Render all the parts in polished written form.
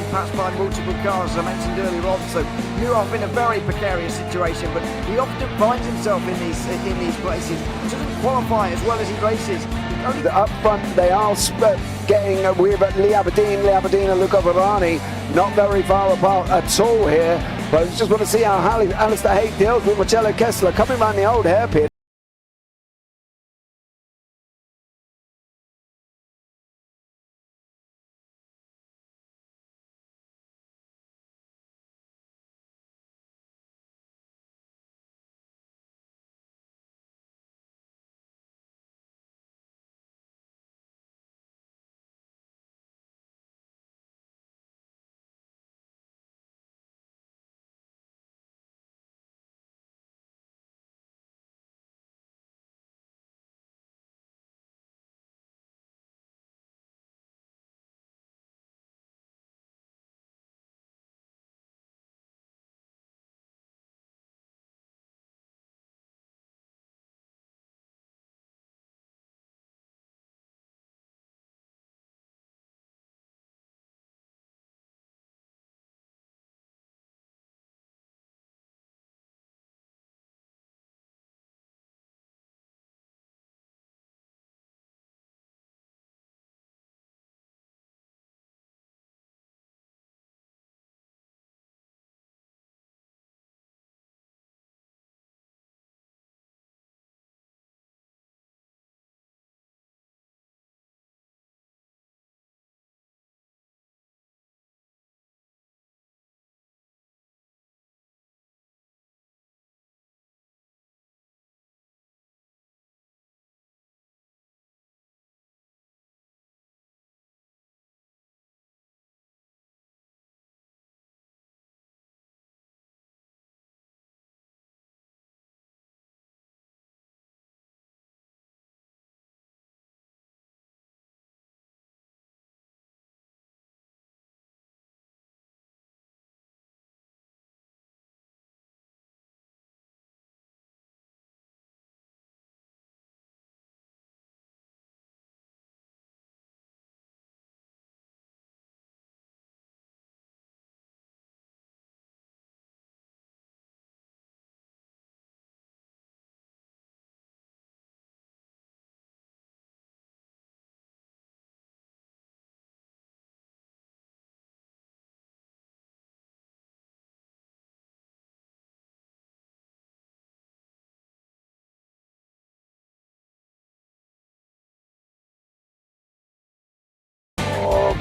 passed by multiple cars, as I mentioned earlier on. So Nuoff in a very precarious situation, but he often finds himself in these places. Doesn't qualify as well as he races. Up front, they are getting with Lee Aberdeen and Luca Varani, not very far apart at all here. But I just want to see how Alistair Haig deals with Marcello Kessler coming around the old hairpin.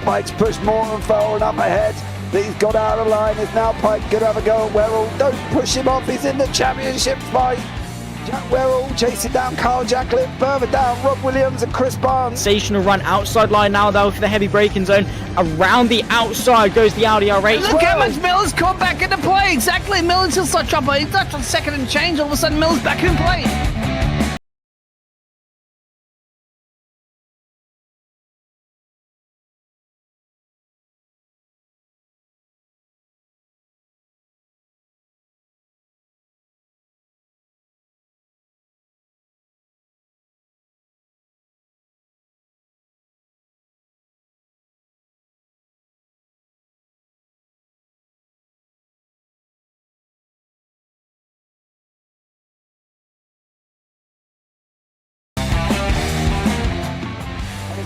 Pike's pushed more and forward up ahead. He's got out of line. Is now Pike going to have a go at Werrell? Don't push him off. He's in the championship fight. Jack Werrell chasing down Carl Jacklin. Further down, Rob Williams and Chris Barnes. Sensational run outside line now though for the heavy braking zone. Around the outside goes the Audi R8. Look how much Miller's come back into play. Exactly. Miller's just such up. He's touched on second and change. All of a sudden, Miller's back in play.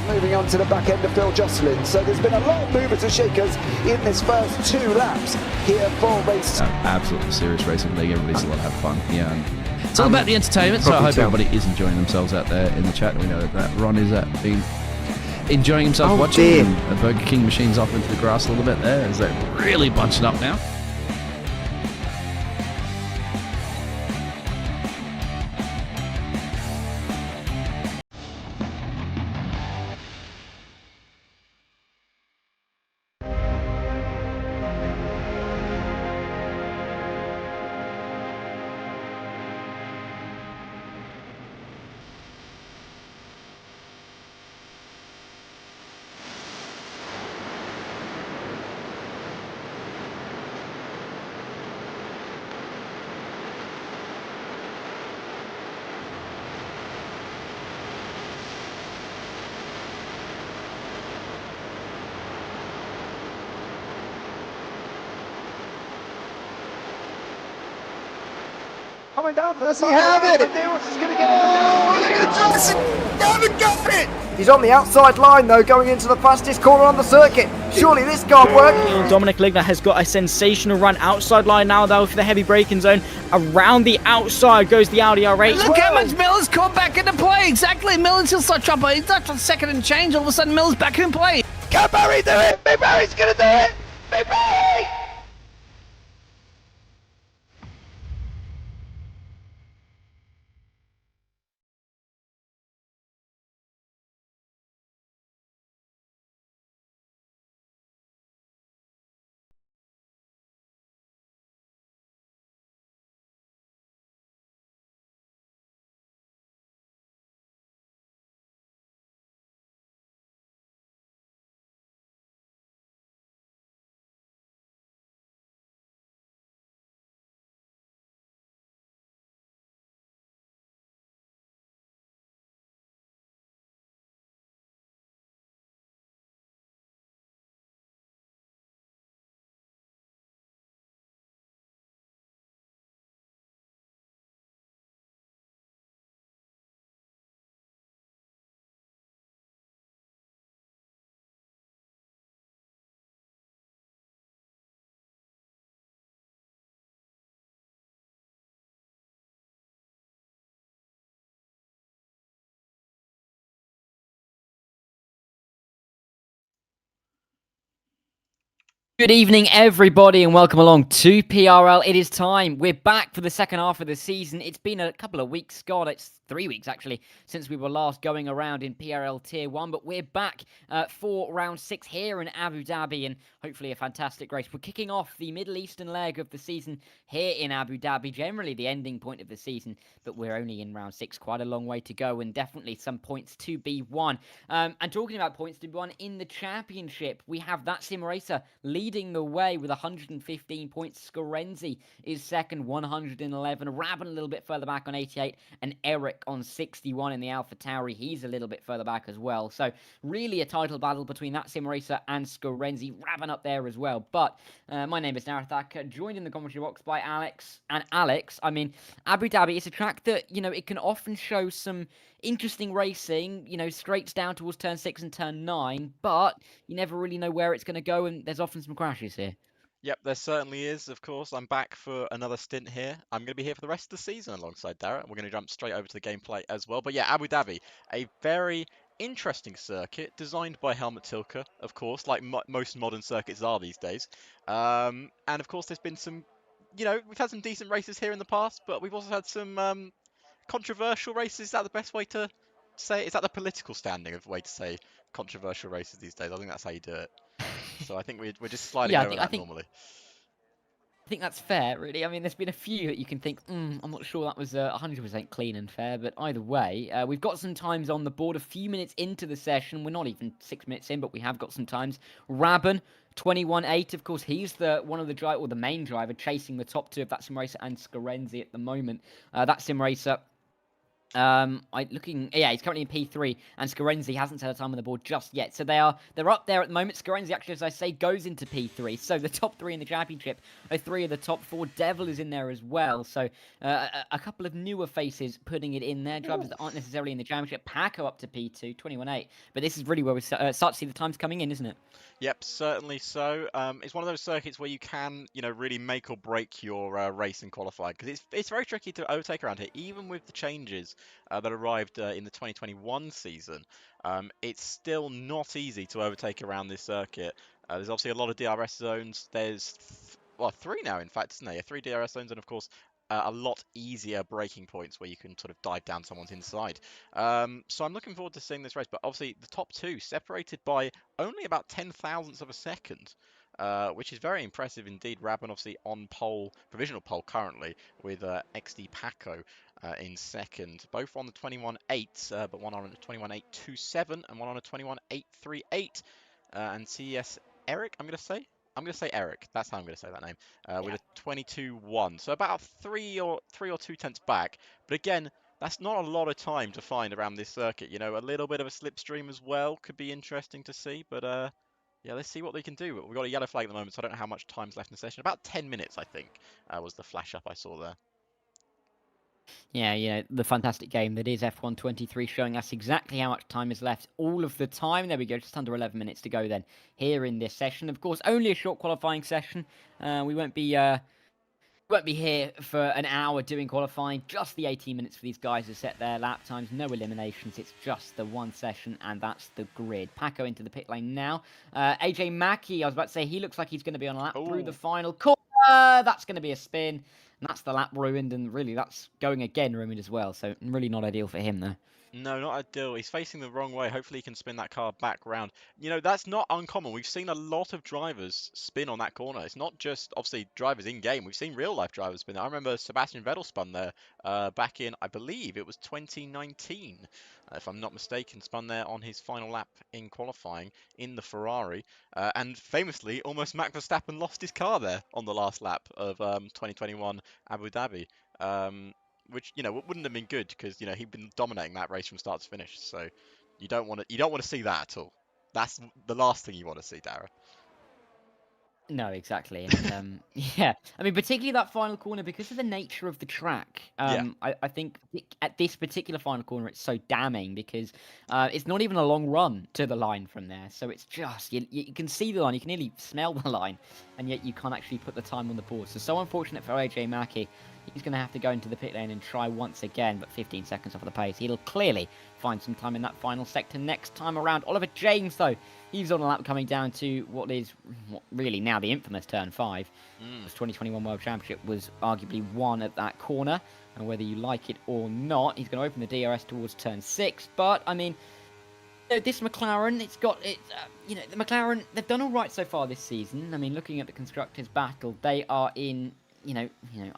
Moving on to the back end of Phil Jocelyn. So there's been a lot of movers and shakers in this first 2 laps here for race. Absolutely serious racing league. Everybody's allowed to have fun. Yeah, and it's all about the entertainment. So I hope everybody is enjoying themselves out there in the chat. We know that Ron is been enjoying himself watching the Burger King machines off into the grass a little bit there as they're really bunching up now. coming down. Does he have it? He's going to get it. He's on the outside line though, going into the fastest corner on the circuit. Surely this can't work. Dominic Ligner has got a sensational run outside line now though for the heavy braking zone. Around the outside goes the Audi R8. Look how much Miller's caught back into play. Exactly. Miller's still such up. He's up to second and change. All of a sudden, Miller's back in play. Can Barry do it? Big Barry's going to do it. Big Barry! Good evening, everybody, and welcome along to PRL. It is time. We're back for the second half of the season. It's been a couple of weeks, God, it's 3 weeks actually, since we were last going around in PRL Tier 1, but we're back for round 6 here in Abu Dhabi, and hopefully a fantastic race. We're kicking off the Middle Eastern leg of the season here in Abu Dhabi, generally the ending point of the season, but we're only in round 6, quite a long way to go, and definitely some points to be won. And talking about points to be won in the championship, we have that sim racer leading the way with 115 points. Scorenzi is second, 111. Rabin a little bit further back on 88, and Eric on 61 in the Alpha Tauri. He's a little bit further back as well. So really a title battle between that sim racer and Scorenzi. Rabin up there as well. But my name is Darragh, Thacker, joined in the commentary box by Alex. And Alex, I mean, Abu Dhabi is a track that, you know, it can often show some interesting racing, you know, straights down towards turn 6 and turn 9, but you never really know where it's going to go, and there's often some crashes here. Yep, there certainly is, of course. I'm back for another stint here. I'm going to be here for the rest of the season alongside Darragh. We're going to jump straight over to the gameplay as well. But yeah, Abu Dhabi, a very interesting circuit designed by Helmut Tilke, of course, like most modern circuits are these days. And of course, there's been some, you know, we've had some decent races here in the past, but we've also had some controversial races. Is that the best way to say it? Is that the political standing of the way to say controversial races these days? I think that's how you do it. So I think we're just sliding over that normally. I think that's fair, really. I mean, there's been a few that you can think, I'm not sure that was 100% clean and fair, but either way, we've got some times on the board. A few minutes into the session, we're not even 6 minutes in, but we have got some times. Rabin, 21.8, of course, he's the main driver chasing the top two of that sim racer and Scorenzi at the moment. That sim racer. He's currently in P3, and Scorenzi hasn't set a time on the board just yet. So they're up there at the moment. Scorenzi actually, as I say, goes into P3. So the top 3 in the championship are 3 of the top 4. Devil is in there as well. So a couple of newer faces putting it in there. Drivers that aren't necessarily in the championship. Paco up to P2, 21.8. But this is really where we start to see the times coming in, isn't it? Yep, certainly so. It's one of those circuits where you can, you know, really make or break your race and qualify, because it's very tricky to overtake around here, even with the changes that arrived in the 2021 season. It's still not easy to overtake around this circuit. There's obviously a lot of DRS zones. There's 3 now, in fact, isn't there? 3 DRS zones, and of course a lot easier braking points where you can sort of dive down someone's inside. So I'm looking forward to seeing this race, but obviously the top 2 separated by only about 10,000ths of a second, which is very impressive indeed. Rabin obviously on pole, provisional pole currently, with XD Paco in second, both on the 21.8, but one on a 21.827 and one on a 21.838. And CS Eric, I'm going to say Eric. That's how I'm going to say that name. With a 22.1, so about 3 or 2 tenths back. But again, that's not a lot of time to find around this circuit. You know, a little bit of a slipstream as well could be interesting to see. But yeah, let's see what they can do. We've got a yellow flag at the moment, so I don't know how much time's left in the session. About 10 minutes, I think, was the flash up I saw there. Yeah, the fantastic game that is F1 23, showing us exactly how much time is left all of the time. There we go, just under 11 minutes to go then here in this session. Of course, only a short qualifying session. We won't be here for an hour doing qualifying, just the 18 minutes for these guys to set their lap times, no eliminations, it's just the one session, and that's the grid. Paco into the pit lane now. AJ Mackey, I was about to say, he looks like he's going to be on a lap through the final corner. That's going to be a spin, and that's the lap ruined, and really that's going again ruined as well, so really not ideal for him there. No, not ideal. He's facing the wrong way. Hopefully he can spin that car back round. You know, that's not uncommon. We've seen a lot of drivers spin on that corner. It's not just, obviously, drivers in-game. We've seen real-life drivers spin there. I remember Sebastian Vettel spun there back in, I believe, it was 2019, if I'm not mistaken, spun there on his final lap in qualifying in the Ferrari. And famously, almost Max Verstappen lost his car there on the last lap of 2021 Abu Dhabi. Which, you know, wouldn't have been good because, you know, he'd been dominating that race from start to finish. So you don't want to see that at all. That's the last thing you want to see, Darragh. No, exactly. And, yeah, I mean, particularly that final corner, because of the nature of the track, I think at this particular final corner, it's so damning because it's not even a long run to the line from there. So it's just, you can see the line, you can nearly smell the line, and yet you can't actually put the time on the board. So unfortunate for AJ Mackey. He's going to have to go into the pit lane and try once again, but 15 seconds off of the pace. He'll clearly find some time in that final sector next time around. Oliver James, though, he's on a lap coming down to what is really now the infamous turn 5. This 2021 World Championship was arguably won at that corner, and whether you like it or not, he's going to open the DRS towards turn 6. But, I mean, this McLaren, the McLaren, they've done all right so far this season. I mean, looking at the Constructors' battle, they are in...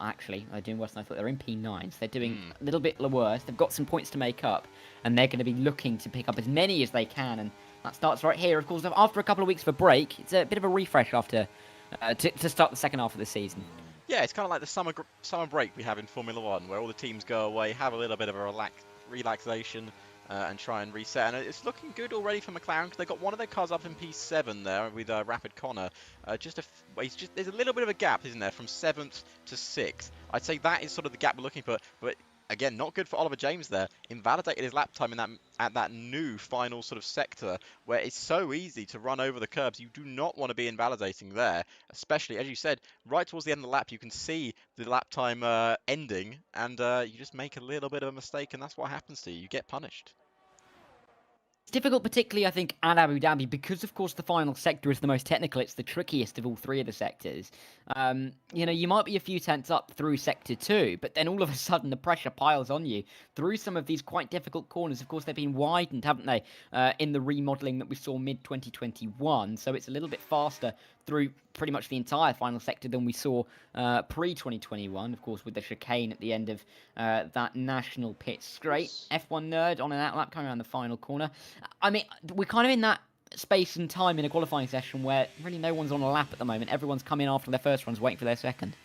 actually, they're doing worse than I thought. They're in P9s. They're doing a little bit worse. They've got some points to make up, and they're going to be looking to pick up as many as they can, and that starts right here. Of course, after a couple of weeks of a break, it's a bit of a refresh after to start the second half of the season. Yeah, it's kind of like the summer break we have in Formula One, where all the teams go away, have a little bit of a relaxation, and try and reset. And it's looking good already for McLaren because they've got one of their cars up in P7 there with Rapid Connor. There's a little bit of a gap, isn't there, from 7th to 6th. I'd say that is sort of the gap we're looking for. But again, not good for Oliver James there. Invalidated his lap time at that new final sort of sector where it's so easy to run over the curbs. You do not want to be invalidating there, especially, as you said, right towards the end of the lap, you can see the lap time ending, and you just make a little bit of a mistake, and that's what happens to you. You get punished. It's difficult, particularly, I think, at Abu Dhabi, because, of course, the final sector is the most technical. It's the trickiest of all three of the sectors. You might be a few tenths up through Sector 2, but then all of a sudden the pressure piles on you through some of these quite difficult corners. Of course, they've been widened, haven't they, in the remodelling that we saw mid-2021, so it's a little bit faster through pretty much the entire final sector than we saw pre-2021, of course, with the chicane at the end of that national pit straight. F1 Nerd on an outlap coming around the final corner. I mean, we're kind of in that space and time in a qualifying session where really no one's on a lap at the moment. Everyone's coming after their first runs, waiting for their second.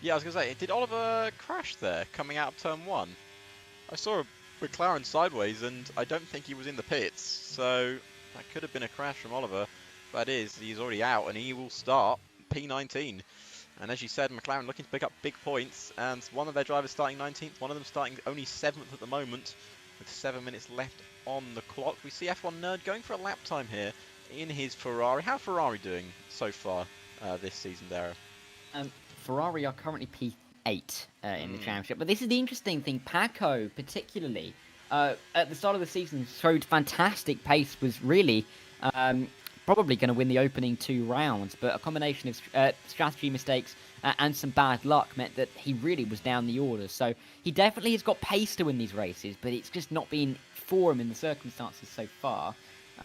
Yeah, I was going to say, did Oliver crash there coming out of turn 1? I saw a McLaren sideways and I don't think he was in the pits, so that could have been a crash from Oliver. That is, he's already out and he will start P19. And as you said, McLaren looking to pick up big points, and one of their drivers starting 19th, one of them starting only 7th at the moment, with 7 minutes left on the clock. We see F1 Nerd going for a lap time here in his Ferrari. How Ferrari doing so far this season, Darragh? Ferrari are currently P8 in the championship, but this is the interesting thing. Paco, particularly, at the start of the season, showed fantastic pace, was really probably going to win the opening 2 rounds, but a combination of strategy mistakes and some bad luck meant that he really was down the order. So he definitely has got pace to win these races, but it's just not been for him in the circumstances so far.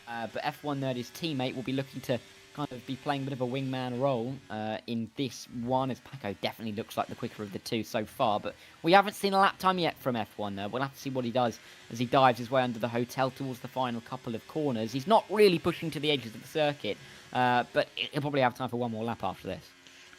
But F1 Nerd, his teammate, will be looking to kind of be playing a bit of a wingman role in this one, as Paco definitely looks like the quicker of the two so far. But we haven't seen a lap time yet from F1 Nerd. We'll have to see what he does as he dives his way under the hotel towards the final couple of corners. He's not really pushing to the edges of the circuit, but he'll probably have time for one more lap after this.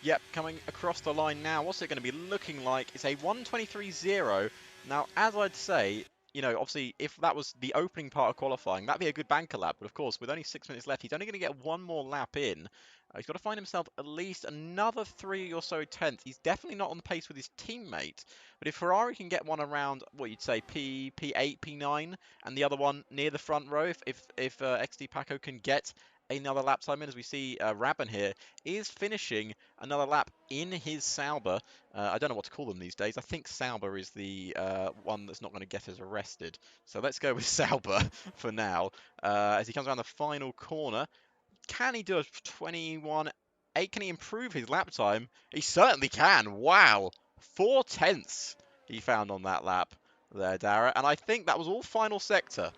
Yep, coming across the line now. What's it going to be looking like? It's a 1:23.0. Now, as I'd say, you know, obviously, if that was the opening part of qualifying, that'd be a good banker lap. But of course, with only 6 minutes left, he's only going to get one more lap in. He's got to find himself at least another 3 or so tenths. He's definitely not on the pace with his teammate. But if Ferrari can get one around, what you'd say, P8, P9, and the other one near the front row, if XD Paco can get another lap time in, as we see Rabin here is finishing another lap in his Sauber. I don't know what to call them these days. I think Sauber is the one that's not going to get us arrested. So let's go with Sauber for now. As he comes around the final corner, can he do a 21.8? Can he improve his lap time? He certainly can. Wow. 4 tenths he found on that lap there, Darragh. And I think that was all final sector.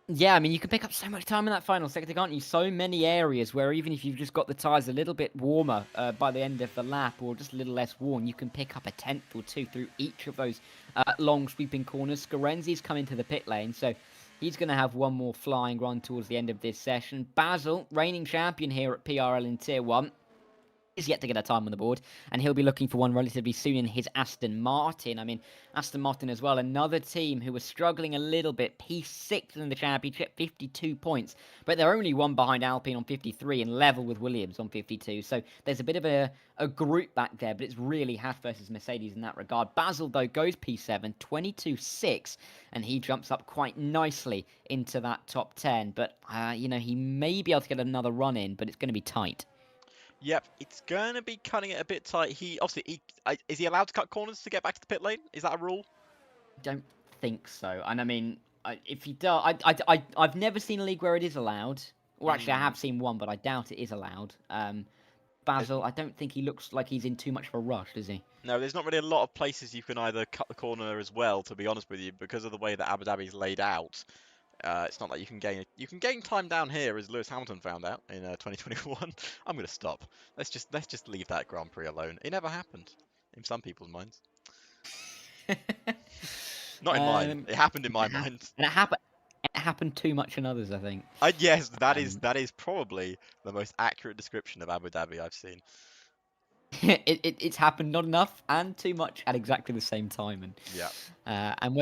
Yeah, I mean, you can pick up so much time in that final sector, can't you? So many areas where even if you've just got the tyres a little bit warmer by the end of the lap, or just a little less worn, you can pick up a tenth or two through each of those long sweeping corners. Scarenzi's come into the pit lane, so he's going to have one more flying run towards the end of this session. Basil, reigning champion here at PRL in Tier 1. Is yet to get a time on the board, and he'll be looking for one relatively soon in his Aston Martin. I mean, Aston Martin as well, another team who was struggling a little bit. P6 in the championship, 52 points, but they're only one behind Alpine on 53 and level with Williams on 52. So there's a bit of a group back there, but it's really Haas versus Mercedes in that regard. Basil, though, goes P7, 22.6, and he jumps up quite nicely into that top 10. But, you know, he may be able to get another run in, but it's going to be tight. Yep, it's going to be cutting it a bit tight. Is he allowed to cut corners to get back to the pit lane? Is that a rule? Don't think so. And I mean, if he does, I've never seen a league where it is allowed. Or actually, I have seen one, but I doubt it is allowed. Basil, I don't think he looks like he's in too much of a rush, does he? No, there's not really a lot of places you can either cut the corner as well, to be honest with you, because of the way that Abu Dhabi is laid out. It's not like you can gain time down here, as Lewis Hamilton found out in 2021. I'm going to stop. Let's just leave that Grand Prix alone. It never happened in some people's minds. Not in mine. It happened in my mind. And it happened too much in others, I think. Yes, that is probably the most accurate description of Abu Dhabi I've seen. It's happened not enough and too much at exactly the same time, and yeah, and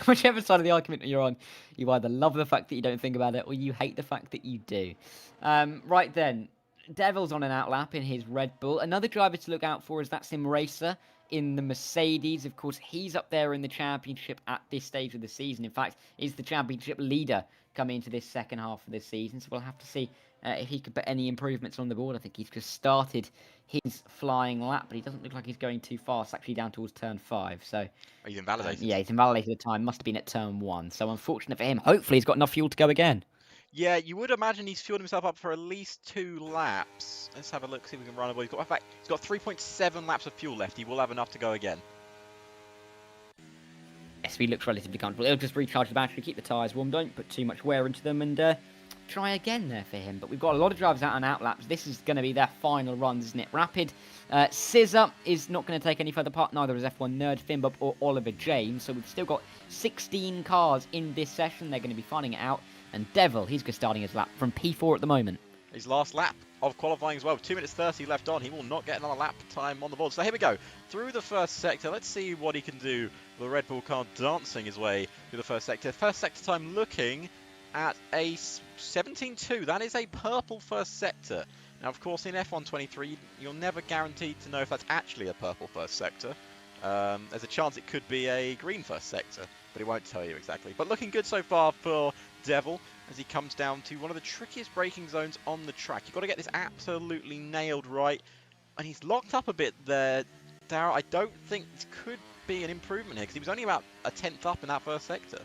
whichever side of the argument you're on, you either love the fact that you don't think about it or you hate the fact that you do. Right then, Devil's on an outlap in his Red Bull. Another driver to look out for is that Sim Racer in the Mercedes. Of course, he's up there in the championship at this stage of the season. In fact, is the championship leader coming into this second half of the season. So we'll have to see if he could put any improvements on the board. I think he's just started his flying lap, but he doesn't look like he's going too fast. Actually, down towards turn 5. So he's invalidated. Yeah, he's invalidated at the time. Must have been at turn 1. So unfortunate for him. Hopefully, he's got enough fuel to go again. Yeah, you would imagine he's fueled himself up for at least 2 laps. Let's have a look, see if we can run away. In fact, he's got 3.7 laps of fuel left. He will have enough to go again. Yes, he looks relatively comfortable. He'll just recharge the battery, keep the tyres warm, don't put too much wear into them, and try again there for him. But we've got a lot of drivers out on outlaps. This is going to be their final runs, isn't it? Rapid. Scissor is not going to take any further part. Neither is F1 Nerd, Finbub, or Oliver James. So we've still got 16 cars in this session. They're going to be finding it out. And Devil, he's just starting his lap from P4 at the moment. His last lap of qualifying as well. 2 minutes 30 left on. He will not get another lap time on the board. So here we go. Through the first sector. Let's see what he can do. The Red Bull car dancing his way through the first sector. First sector time looking at a 17.2. That is a purple first sector. Now, of course, in F1 23, you're never guaranteed to know if that's actually a purple first sector. There's a chance it could be a green first sector, but it won't tell you exactly. But looking good so far for Devil as he comes down to one of the trickiest braking zones on the track. You've got to get this absolutely nailed right. And he's locked up a bit there, Darragh. I don't think this could be an improvement here because he was only about a tenth up in that first sector.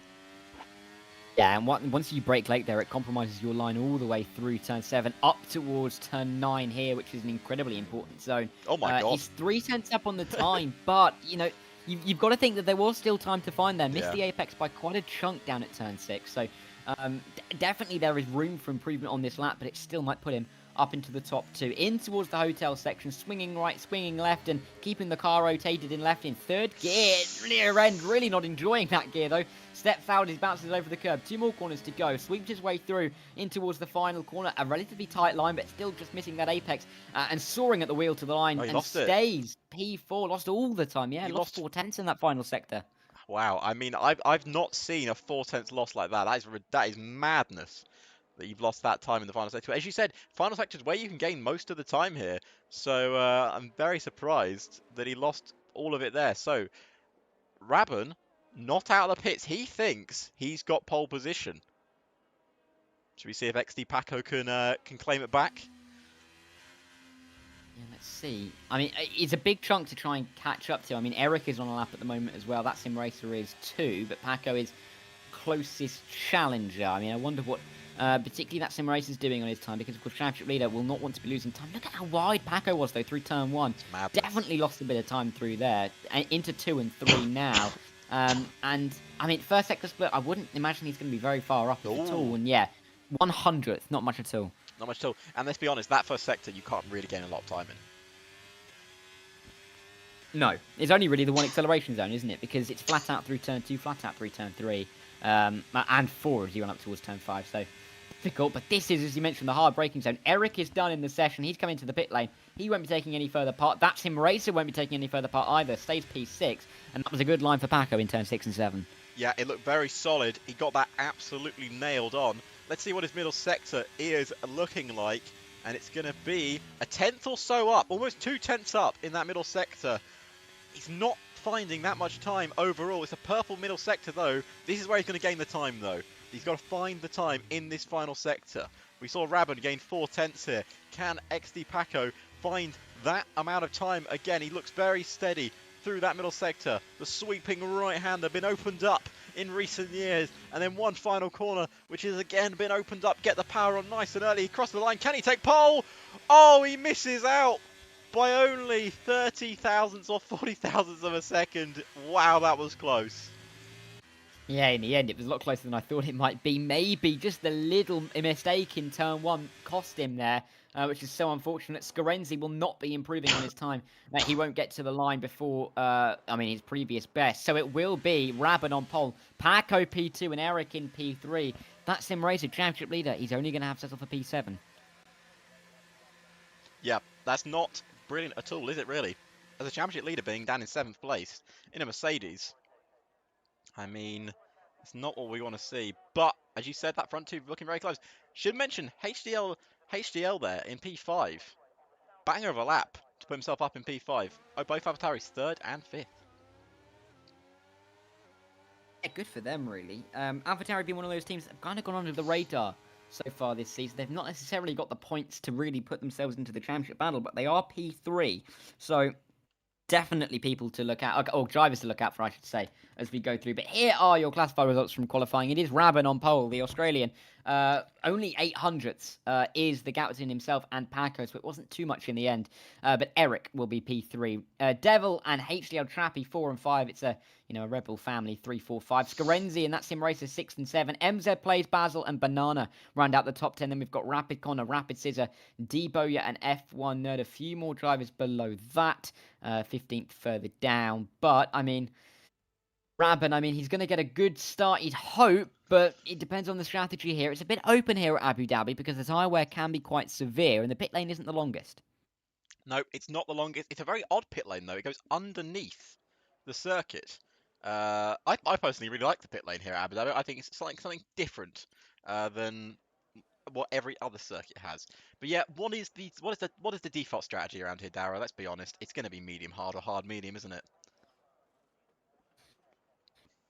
Yeah, and once you brake late there, it compromises your line all the way through turn 7 up towards turn 9 here, which is an incredibly important zone. Oh my God. He's 3 tenths up on the time, but, you know, you've got to think that there was still time to find there. Missed the apex by quite a chunk down at turn 6, so definitely there is room for improvement on this lap, but it still might put him up into the top 2. In towards the hotel section, swinging right, swinging left, and keeping the car rotated in left in third gear. Rear end, really not enjoying that gear though. Steps out, he bounces over the curb. 2 more corners to go. Sweeps his way through in towards the final corner. A relatively tight line, but still just missing that apex. And soaring at the wheel to the line. And stays P4. Lost all the time. Yeah, lost 4 tenths in that final sector. Wow, I mean, I've not seen a 4/10 loss like that. That is madness that you've lost that time in the final sector. As you said, final sector is where you can gain most of the time here. So I'm very surprised that he lost all of it there. So Rabban, not out of the pits. He thinks he's got pole position. Should we see if XD Paco can claim it back? Yeah, let's see. I mean, it's a big chunk to try and catch up to. I mean, Eric is on a lap at the moment as well. That sim racer is too, but Paco is closest challenger. I mean, I wonder what particularly that sim racer is doing on his time, because of course championship leader will not want to be losing time. Look at how wide Paco was though through turn 1. Definitely lost a bit of time through there. Into 2 and 3 now. And I mean, first sector split, I wouldn't imagine he's going to be very far up at all. And yeah, 100th, not much at all. Not much at all. And let's be honest, that first sector you can't really gain a lot of time in. No, it's only really the one acceleration zone, isn't it? Because it's flat out through turn 2, flat out through turn 3, and 4 as you run up towards turn 5. So difficult, but this is, as you mentioned, the hard braking zone. Eric is done in the session. He's coming to the pit lane. He won't be taking any further part. That sim racer won't be taking any further part either. Stays P6, and that was a good line for Paco in turn 6 and 7. Yeah, it looked very solid. He got that absolutely nailed on. Let's see what his middle sector is looking like. And it's going to be a 10th or so up, almost 2/10 up in that middle sector. He's not finding that much time overall. It's a purple middle sector, though. This is where he's going to gain the time, though. He's got to find the time in this final sector. We saw Rabban gain 4/10 here. Can XD Paco find that amount of time again? He looks very steady through that middle sector. The sweeping right-hander been opened up in recent years. And then one final corner, which has again been opened up. Get the power on nice and early. He crossed the line. Can he take pole? Oh, he misses out by only 30 thousandths or 40 thousandths of a second. Wow, that was close. Yeah, in the end, it was a lot closer than I thought it might be. Maybe just a little mistake in turn 1 cost him there, which is so unfortunate. Scarenzi will not be improving on his time. He won't get to the line before, his previous best. So it will be Rabban on pole, Paco P2 and Eric in P3. That sim racer championship leader, he's only going to have to settle for P7. Yeah, that's not brilliant at all, is it really? As a championship leader being down in 7th place in a Mercedes, I mean, it's not what we want to see. But as you said, that front 2 looking very close. Should mention HDL there in P5. Banger of a lap to put himself up in P5. Oh, both Avataris 3rd and 5th. Yeah, good for them, really. Avatari being one of those teams that have kind of gone under the radar so far this season. They've not necessarily got the points to really put themselves into the championship battle, but they are P3. So definitely people to look at, or drivers to look out for, I should say, as we go through. But here are your classified results from qualifying. It is Rabban on pole, the Australian. Only 800ths is the gap between himself and Paco, so it wasn't too much in the end. But Eric will be P3. Devil and HDL Trappy 4 and 5. It's a Red Bull family 3, 4, 5. Scarenzi and that sim racer 6 and 7. MZ Plays, Basil and Banana round out the top 10. Then we've got Rapid Connor, Rapid Scissor, Deboya and F1 Nerd. A few more drivers below that. 15th further down. But I mean, Rabban, he's going to get a good start, you'd hope, but it depends on the strategy here. It's a bit open here at Abu Dhabi because the tyre wear can be quite severe and the pit lane isn't the longest. No, it's not the longest. It's a very odd pit lane, though. It goes underneath the circuit. I personally really like the pit lane here at Abu Dhabi. I think it's something different than what every other circuit has. But yeah, what is the default strategy around here, Darragh? Let's be honest. It's going to be medium hard or hard medium, isn't it?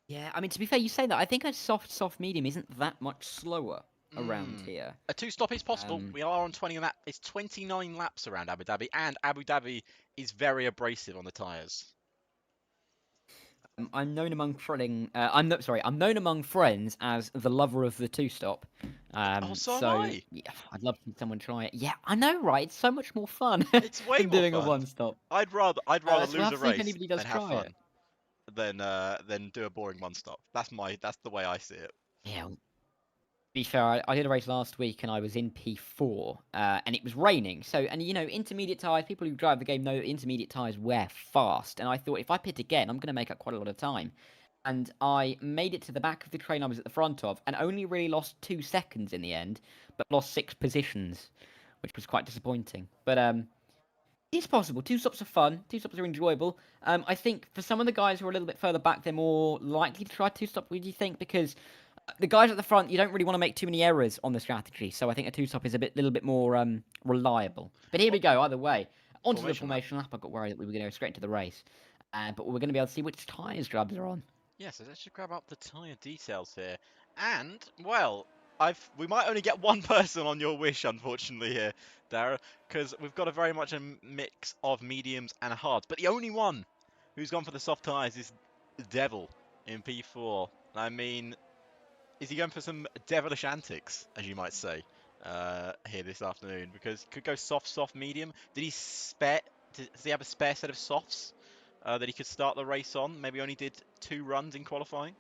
Yeah, to be fair, you say that. I think a soft medium isn't that much slower around here. A 2-stop is possible. We are on 20 on that. It's 29 laps around Abu Dhabi, and Abu Dhabi is very abrasive on the tyres. I'm known among I'm known among friends as the lover of the 2-stop. So am I. Yeah, I'd love to see someone try it. Yeah, I know, right? It's so much more fun. It's way than more doing fun. A 1-stop. I'd rather lose a race and have fun than do a boring 1-stop. That's the way I see it. Yeah. To be fair, I did a race last week and I was in P4 and it was raining. So, intermediate tyres, people who drive the game know that intermediate tyres wear fast. And I thought, if I pit again, I'm going to make up quite a lot of time. And I made it to the back of the train I was at the front of and only really lost 2 seconds in the end, but lost 6 positions, which was quite disappointing. But It's possible. Two stops are fun. Two stops are enjoyable. I think for some of the guys who are a little bit further back, they're more likely to try two stop. What do you think? Because the guys at the front, you don't really want to make too many errors on the strategy. So I think a two stop is a little bit more reliable. But here we go. Either way, onto the formation lap. I got worried that we were going to go straight into the race, but we're going to be able to see which tyres Drabs are on. Yes, so let's just grab up the tyre details here. And, well, we might only get one person on your wish, unfortunately, here, Darragh, because we've got a very much a mix of mediums and hards. But the only one who's gone for the soft tyres is Devil in P4. I mean, is he going for some devilish antics, as you might say, here this afternoon? Because could go soft, medium. Does he have a spare set of softs that he could start the race on? Maybe only did 2 runs in qualifying?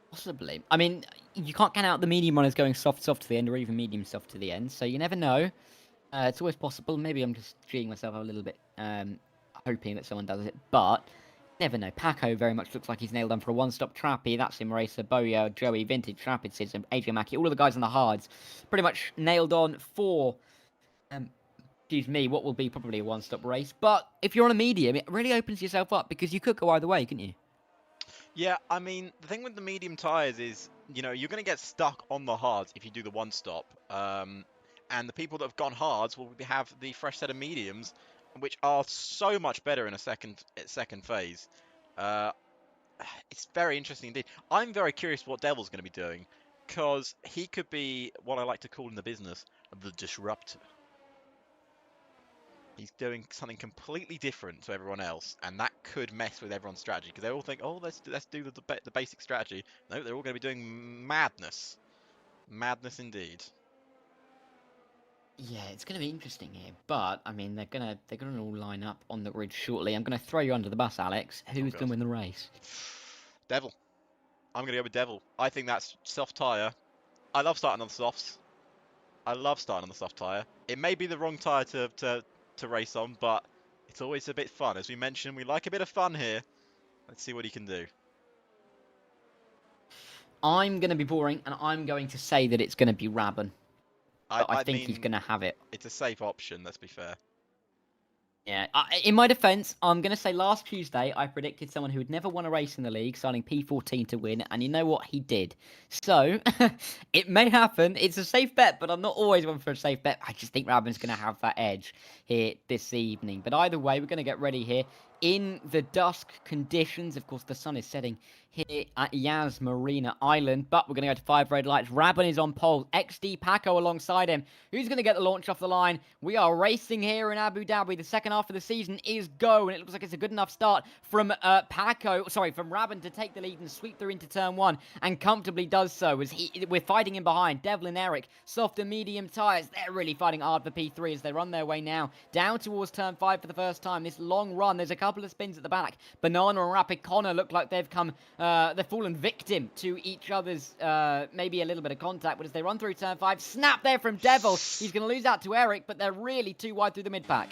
Possibly. I mean, you can't count out the medium runners going soft to the end, or even medium soft to the end. So you never know. It's always possible. Maybe I'm just cheating myself a little bit, hoping that someone does it. But never know. Paco very much looks like he's nailed on for a one-stop Trappy. That's him, Racer, Boyo, Joey, Vintage, Rapid System, AJ Mackie. All of the guys on the hards pretty much nailed on for, excuse me, what will be probably a one-stop race. But if you're on a medium, it really opens yourself up because you could go either way, couldn't you? Yeah, I mean, the thing with the medium tyres is, you know, you're going to get stuck on the hards if you do the one-stop. And the people that have gone hards will have the fresh set of mediums, which are so much better in a second phase. It's very interesting indeed. I'm very curious what Devil's going to be doing, because he could be what I like to call in the business the disruptor. He's doing something completely different to everyone else, and that could mess with everyone's strategy, because they all think, oh, let's do the basic strategy. No, they're all going to be doing madness. Madness indeed. Yeah, it's going to be interesting here, but I mean they're gonna all line up on the grid shortly. I'm going to throw you under the bus, Alex. Who's going to win the race? Devil. I'm going to go with Devil. I think that's soft tyre. I love starting on the softs. I love starting on the soft tyre. It may be the wrong tyre to race on, but it's always a bit fun. As we mentioned, we like a bit of fun here. Let's see what he can do. I'm going to be boring, and I'm going to say that it's going to be Rabban. I think he's going to have it. It's a safe option, let's be fair. Yeah, in my defence, I'm going to say last Tuesday I predicted someone who had never won a race in the league, starting P14 to win, and you know what? He did. So, it may happen. It's a safe bet, but I'm not always one for a safe bet. I just think Rabban's going to have that edge here this evening. But either way, we're going to get ready here in the dusk conditions. Of course, the sun is setting here at Yas Marina Island, but we're going to go to 5 red lights. Rabban is on pole. XD Paco alongside him. Who's going to get the launch off the line? We are racing here in Abu Dhabi. The second half of the season is go, and it looks like it's a good enough start from from Rabban to take the lead and sweep through into turn 1, and comfortably does so as we're fighting him behind. Devil and Eric, soft and medium tyres. They're really fighting hard for P3 as they run their way now down towards turn 5 for the first time. This long run, there's a couple of spins at the back. Banana and Rapid Connor look like they've fallen victim to each other's maybe a little bit of contact, but as they run through turn 5, snap there from Devil. He's going to lose out to Eric, but they're really too wide through the mid-pack.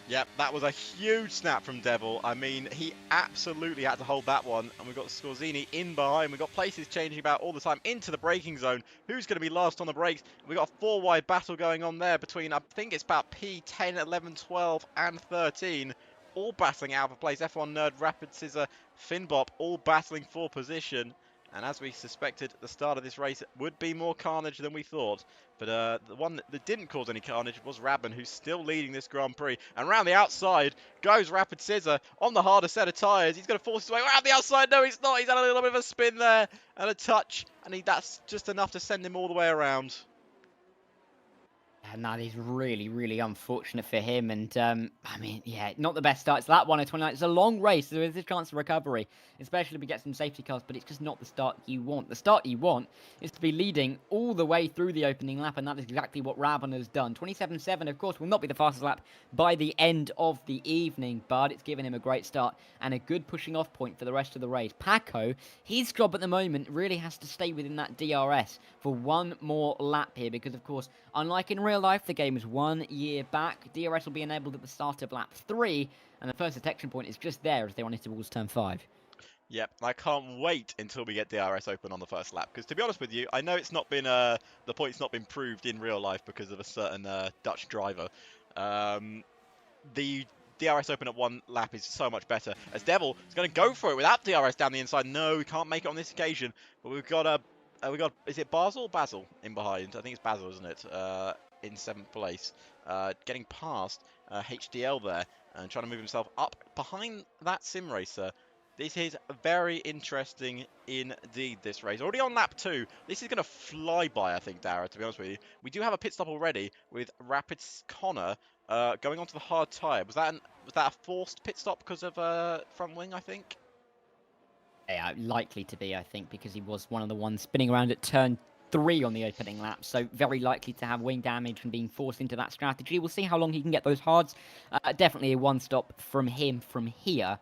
Yep, that was a huge snap from Devil. I mean, he absolutely had to hold that one. And we've got Scorzini in behind. We've got places changing about all the time into the braking zone. Who's going to be last on the brakes? We've got a 4-wide battle going on there between, I think it's about P10, 11, 12, and 13. All battling out of place. F1 Nerd, Rapid Scissor, Finbop, all battling for position. And as we suspected, the start of this race would be more carnage than we thought. But the one that didn't cause any carnage was Rabban, who's still leading this Grand Prix. And around the outside goes Rapid Scissor on the harder set of tyres. He's going to force his way around the outside. No, he's not. He's had a little bit of a spin there and a touch. And that's just enough to send him all the way around. And that is really, really unfortunate for him. And, I mean, yeah, not the best start. It's that one at 29. It's a long race. There is a chance of recovery, especially if we get some safety cars, but it's just not the start you want. The start you want is to be leading all the way through the opening lap, and that is exactly what Rabban has done. 27.7, of course, will not be the fastest lap by the end of the evening, but it's given him a great start and a good pushing off point for the rest of the race. Paco, his job at the moment really has to stay within that DRS for one more lap here, because, of course, unlike in real life, the game is 1 year back. DRS will be enabled at the start of lap 3, and the first detection point is just there as they run into towards turn 5. Yep, I can't wait until we get DRS open on the first lap, because to be honest with you, I know it's not been the point's not been proved in real life because of a certain Dutch driver, The DRS open at one lap is so much better, as Devil is going to go for it without DRS down the inside. No, we can't make it on this occasion, but we've got is it Basil in behind? I think it's Basil, isn't it? In 7th place, getting past HDL there and trying to move himself up behind that sim racer. This is very interesting indeed, this race. Already on lap 2. This is going to fly by, I think, Darragh, to be honest with you. We do have a pit stop already with Rapids Connor going onto the hard tyre. Was that a forced pit stop because of front wing, I think? Yeah, likely to be, I think, because he was one of the ones spinning around at turn 3 on the opening lap, so very likely to have wing damage and being forced into that strategy. We'll see how long he can get those hards. Definitely a one-stop from him from here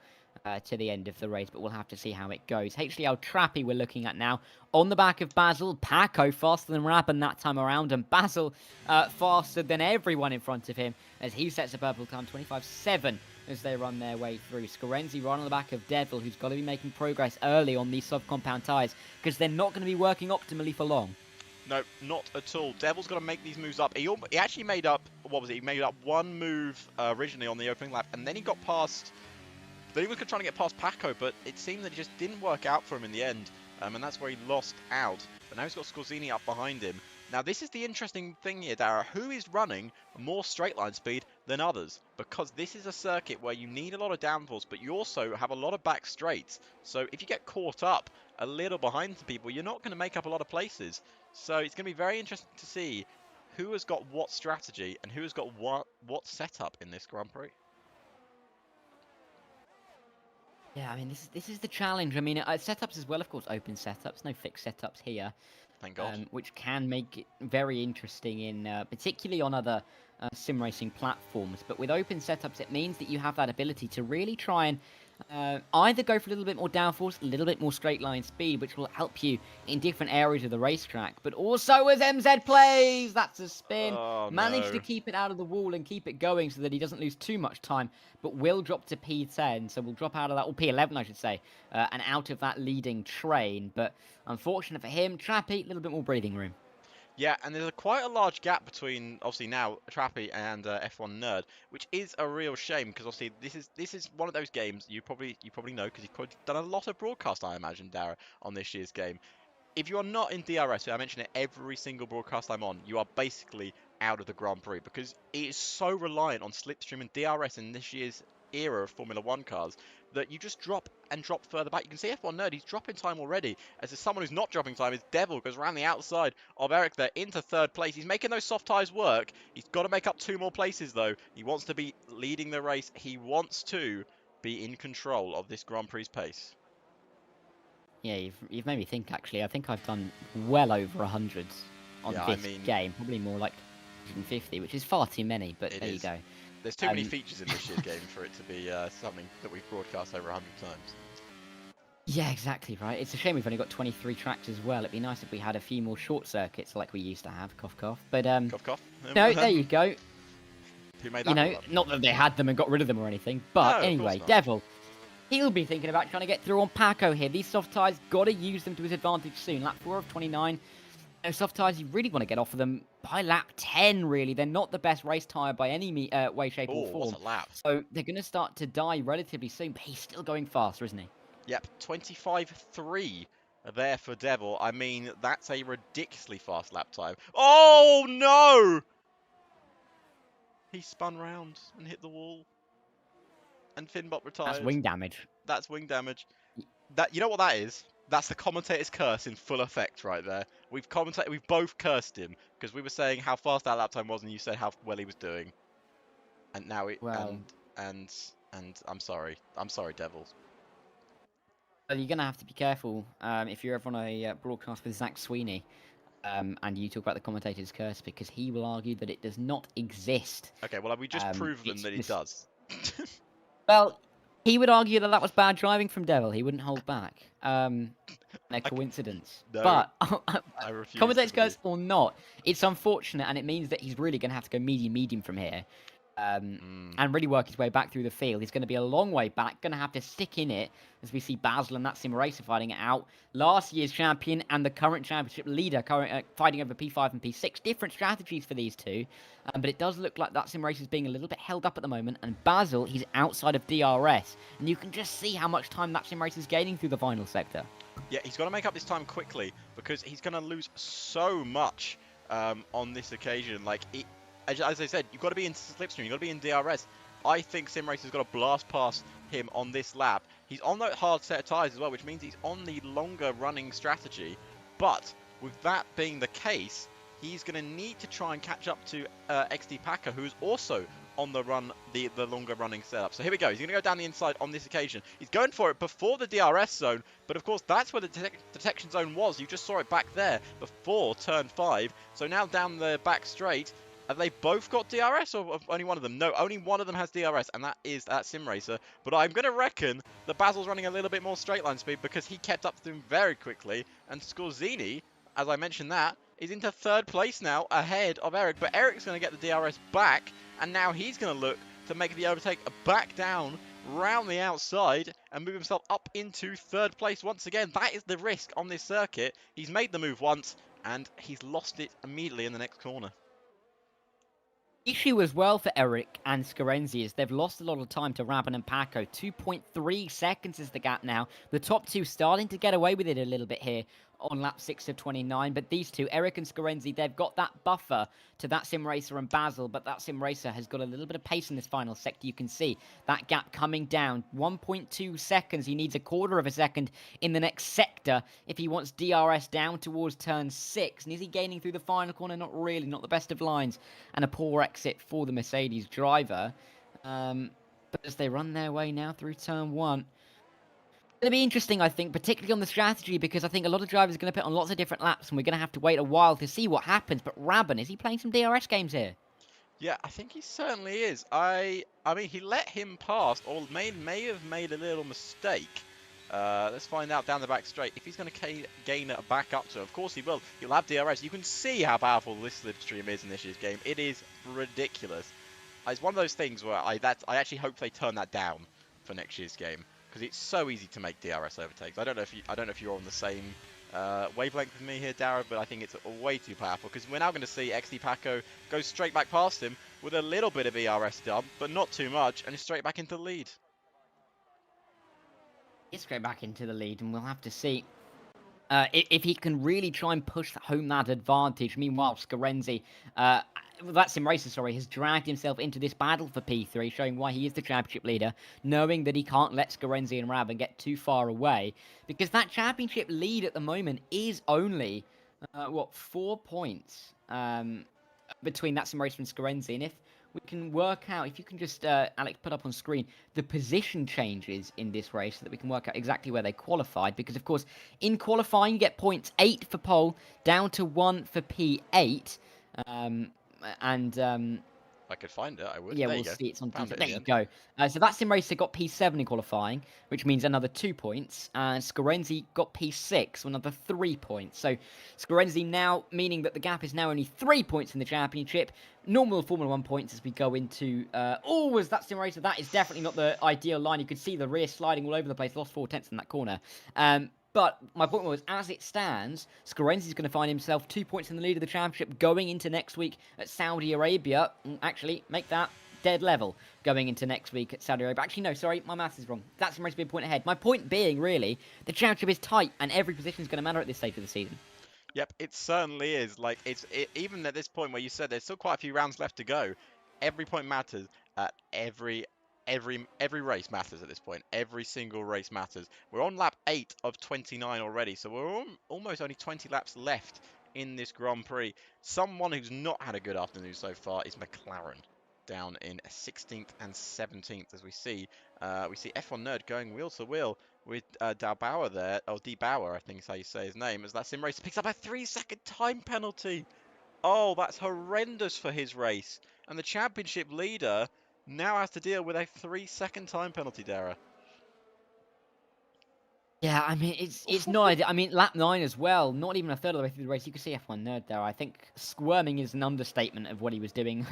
to the end of the race, but we'll have to see how it goes. HDL Trappy we're looking at now. On the back of Basil, Paco faster than Rabin that time around, and Basil faster than everyone in front of him as he sets a purple time 25.7 as they run their way through. Scorenzi right on the back of Devil, who's got to be making progress early on these soft compound tyres because they're not going to be working optimally for long. No, not at all. Devil's got to make these moves up. He actually made up, what was it? He made up one move originally on the opening lap, and then he got past... Then he was trying to get past Paco, but it seemed that it just didn't work out for him in the end, and that's where he lost out. But now he's got Scorzini up behind him. Now, this is the interesting thing here, Darragh. Who is running more straight line speed than others? Because this is a circuit where you need a lot of downforce, but you also have a lot of back straights. So if you get caught up a little behind some people, you're not going to make up a lot of places. So it's going to be very interesting to see who has got what strategy and who has got what setup in this Grand Prix. Yeah, I mean, this is the challenge. I mean, setups as well, of course, open setups, no fixed setups here. Thank God. Which can make it very interesting in, particularly on other sim racing platforms. But with open setups, it means that you have that ability to really try and either go for a little bit more downforce, a little bit more straight line speed, which will help you in different areas of the racetrack. But also as MZ plays, that's a spin. Managed to keep it out of the wall and keep it going so that he doesn't lose too much time, but will drop to P10. So we'll drop out of that, or P11, I should say, and out of that leading train. But unfortunate for him, Trappy, a little bit more breathing room. Yeah, and there's quite a large gap between, obviously, now Trappy and F1 Nerd, which is a real shame because obviously this is one of those games you probably know because you've probably done a lot of broadcast, I imagine, Darragh, on this year's game. If you are not in DRS, I mention it every single broadcast I'm on, you are basically out of the Grand Prix because it is so reliant on slipstream and DRS in this year's era of Formula 1 cars that you just drop further back. You can see F1 Nerd, he's dropping time already. As someone who's not dropping time is Devil, goes around the outside of Eric there into 3rd place. He's making those soft tyres work. He's got to make up 2 more places though. He wants to be leading the race. He wants to be in control of this Grand Prix pace. Yeah, you've made me think, actually. I think I've done well over 100 on this game. Probably more like 150, which is far too many, but there you go. There's too many features in this year's game for it to be something that we've broadcast over 100 times. Yeah, exactly, right. It's a shame we've only got 23 tracks as well. It'd be nice if we had a few more short circuits like we used to have. Cough, cough. But, cough, cough. No, there you go. Who made that not that they had them and got rid of them or anything. But no, anyway, Devil, he'll be thinking about trying to get through on Paco here. These soft tyres, got to use them to his advantage soon. Lap 4 of 29. No soft tyres, you really want to get off of them by lap 10, really. They're not the best race tyre by any way, shape, or form. What a lap. So they're going to start to die relatively soon, but he's still going faster, isn't he? Yep, 25.3 there for Devil. I mean, that's a ridiculously fast lap time. Oh, no! He spun round and hit the wall. And Finbot retires. That's wing damage. That's wing damage. You know what that is? That's the commentator's curse in full effect right there. We've both cursed him because we were saying how fast that lap time was, and you said how well he was doing. And now and I'm sorry, Devils. Well, you're gonna have to be careful if you're ever on a broadcast with Zach Sweeney, and you talk about the commentator's curse because he will argue that it does not exist. Okay, well, have we just proven that it does? Well. He would argue that that was bad driving from Devil. He wouldn't hold back. A coincidence. No, but I refuse. Commentator's curse or not, it's unfortunate, and it means that he's really going to have to go medium from here. and really work his way back through the field. He's going to be a long way back, going to have to stick in it as we see Basil and that sim racer fighting it out. Last year's champion and the current championship leader fighting over P5 and P6. Different strategies for these two, but it does look like that sim racer is being a little bit held up at the moment. And Basil, he's outside of DRS, and you can just see how much time that sim racer is gaining through the final sector. Yeah, he's got to make up this time quickly because he's going to lose so much on this occasion. Like, as I said, you've got to be in slipstream, you've got to be in DRS. I think Sim Racer's got to blast past him on this lap. He's on that hard set of tyres as well, which means he's on the longer running strategy. But with that being the case, he's going to need to try and catch up to XD Packer, who's also on the run, the longer running setup. So here we go. He's going to go down the inside on this occasion. He's going for it before the DRS zone, but of course that's where the detection zone was. You just saw it back there before turn 5. So now down the back straight. Have they both got DRS or only one of them? No, only one of them has DRS, and that is that Sim Racer. But I'm going to reckon that Basil's running a little bit more straight line speed because he kept up to them very quickly. And Scorzini, as I mentioned that, is into 3rd place now ahead of Eric. But Eric's going to get the DRS back, and now he's going to look to make the overtake back down round the outside and move himself up into 3rd place once again. That is the risk on this circuit. He's made the move once, and he's lost it immediately in the next corner. Issue as well for Eric and Scorenzi is they've lost a lot of time to Rabin and Paco. 2.3 seconds is the gap now. The top two starting to get away with it a little bit here on lap 6 of 29, but these two, Eric and Scorenzi, they've got that buffer to that Sim Racer and Basil, but that Sim Racer has got a little bit of pace in this final sector. You can see that gap coming down. 1.2 seconds. He needs a quarter of a second in the next sector if he wants DRS down towards turn 6. And is he gaining through the final corner? Not really, not the best of lines. And a poor exit for the Mercedes driver. But as they run their way now through turn 1, it's going to be interesting, I think, particularly on the strategy, because I think a lot of drivers are going to put on lots of different laps, and we're going to have to wait a while to see what happens. But Rabin, is he playing some DRS games here? Yeah, I think he certainly is. I mean, he let him pass, or may have made a little mistake. Let's find out down the back straight. If he's going to gain it back up to it, of course he will. He'll have DRS. You can see how powerful this slipstream is in this year's game. It is ridiculous. It's one of those things where I actually hope they turn that down for next year's game, because it's so easy to make DRS overtakes. I don't know if you're on the same wavelength with me here, Darragh, but I think it's way too powerful, because we're now going to see XD Paco go straight back past him with a little bit of ERS dump, but not too much, and straight back into the lead. It's straight back into the lead, and we'll have to see if he can really try and push home that advantage. Meanwhile, Scorenzi, that Sim Racer, sorry, has dragged himself into this battle for P3, showing why he is the championship leader, knowing that he can't let Scorenzi and Rabin get too far away, because that championship lead at the moment is only, 4 points between that Sim Racer and Scorenzi. And if we can work out, if you can just, Alex, put up on screen the position changes in this race so that we can work out exactly where they qualified. Because, of course, in qualifying, you get points 8 for pole, down to 1 for P8. I could find it, I would. Yeah, we'll see. It's on TV. There you go. So that Sim Racer got P7 in qualifying, which means another 2 points. And Scorenzi got P6, so another 3 points. So Scorenzi now, meaning that the gap is now only 3 points in the championship. Normal Formula 1 points as we go into... was that Sim Racer? That is definitely not the ideal line. You could see the rear sliding all over the place. Lost 4 tenths in that corner. But my point was, as it stands, Scorenzi's going to find himself 2 points in the lead of the championship going into next week at Saudi Arabia. Actually, make that dead level going into next week at Saudi Arabia. Actually, no, sorry, my maths is wrong. That's supposed to be a point ahead. My point being, really, the championship is tight and every position is going to matter at this stage of the season. Yep, it certainly is. Like, even at this point where you said there's still quite a few rounds left to go, every point matters at every race matters at this point. Every single race matters. We're on lap 8 of 29 already, so we're almost only 20 laps left in this Grand Prix. Someone who's not had a good afternoon so far is McLaren, down in 16th and 17th, as we see F1 Nerd going wheel to wheel with Dalbauer there, or D Bauer, I think is how you say his name, as that Sim Racer picks up a 3-second time penalty. Oh, that's horrendous for his race, and the championship leader now has to deal with a 3-second time penalty, Darragh. Yeah, I mean, it's not ideal. I mean, lap 9 as well, not even a third of the way through the race. You can see F1 Nerd there. I think squirming is an understatement of what he was doing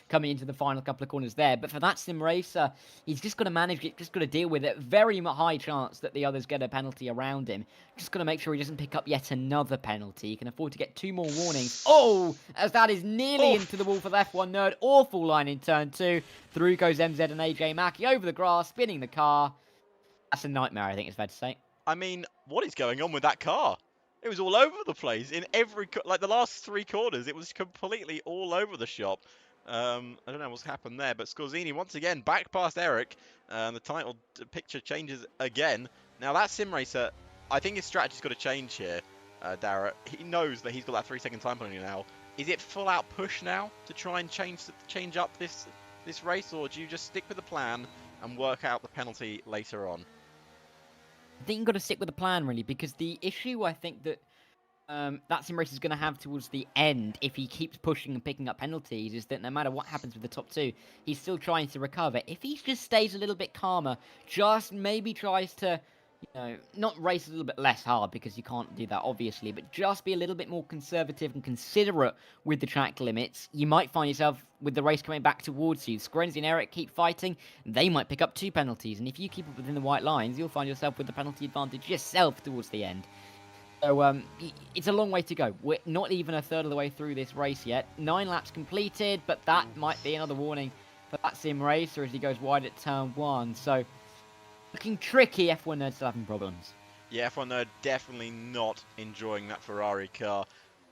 coming into the final couple of corners there. But for that sim racer, he's just got to manage it, just got to deal with it. Very high chance that the others get a penalty around him. Just got to make sure he doesn't pick up yet another penalty. He can afford to get 2 more warnings. Oh, as that is nearly into the wall for the F1 Nerd. Awful line in turn 2. Through goes MZ and AJ Mackey over the grass, spinning the car. That's a nightmare, I think it's fair to say. I mean, what is going on with that car? It was all over the place in every like the last 3 corners. It was completely all over the shop. I don't know what's happened there, but Scorzini once again back past Eric. The title picture changes again. Now that sim racer, I think his strategy's got to change here. Darragh, he knows that he's got that 3-second time penalty now. Is it full out push now to try and change up this race, or do you just stick with the plan and work out the penalty later on? I think you've got to stick with the plan, really, because the issue I think that that sim race is going to have towards the end, if he keeps pushing and picking up penalties, is that no matter what happens with the top 2, he's still trying to recover. If he just stays a little bit calmer, just maybe tries to, not race a little bit less hard, because you can't do that, obviously, but just be a little bit more conservative and considerate with the track limits, you might find yourself with the race coming back towards you. Scorenzi and Eric keep fighting, they might pick up 2 penalties, and if you keep it within the white lines, you'll find yourself with the penalty advantage yourself towards the end. So, it's a long way to go. We're not even a third of the way through this race yet. 9 laps completed, but that might be another warning for that sim racer as he goes wide at turn 1. So, looking tricky, F1 Nerd still having problems. Yeah, F1 Nerd definitely not enjoying that Ferrari car.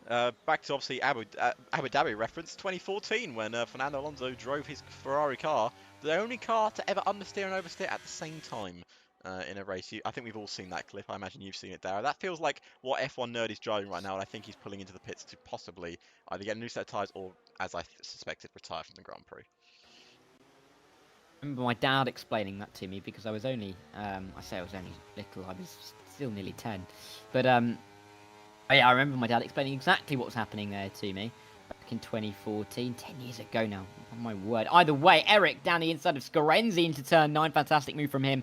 Back to obviously Abu Dhabi reference, 2014, when Fernando Alonso drove his Ferrari car, the only car to ever understeer and oversteer at the same time in a race. I think we've all seen that clip. I imagine you've seen it, Darragh. That feels like what F1 Nerd is driving right now, and I think he's pulling into the pits to possibly either get a new set of tyres or, as I suspected, retire from the Grand Prix. I remember my dad explaining that to me because I was only, I say I was only little, I was still nearly 10. But, yeah, I remember my dad explaining exactly what was happening there to me back in 2014, 10 years ago now, oh my word. Either way, Eric down the inside of Scorenzi into turn 9, fantastic move from him,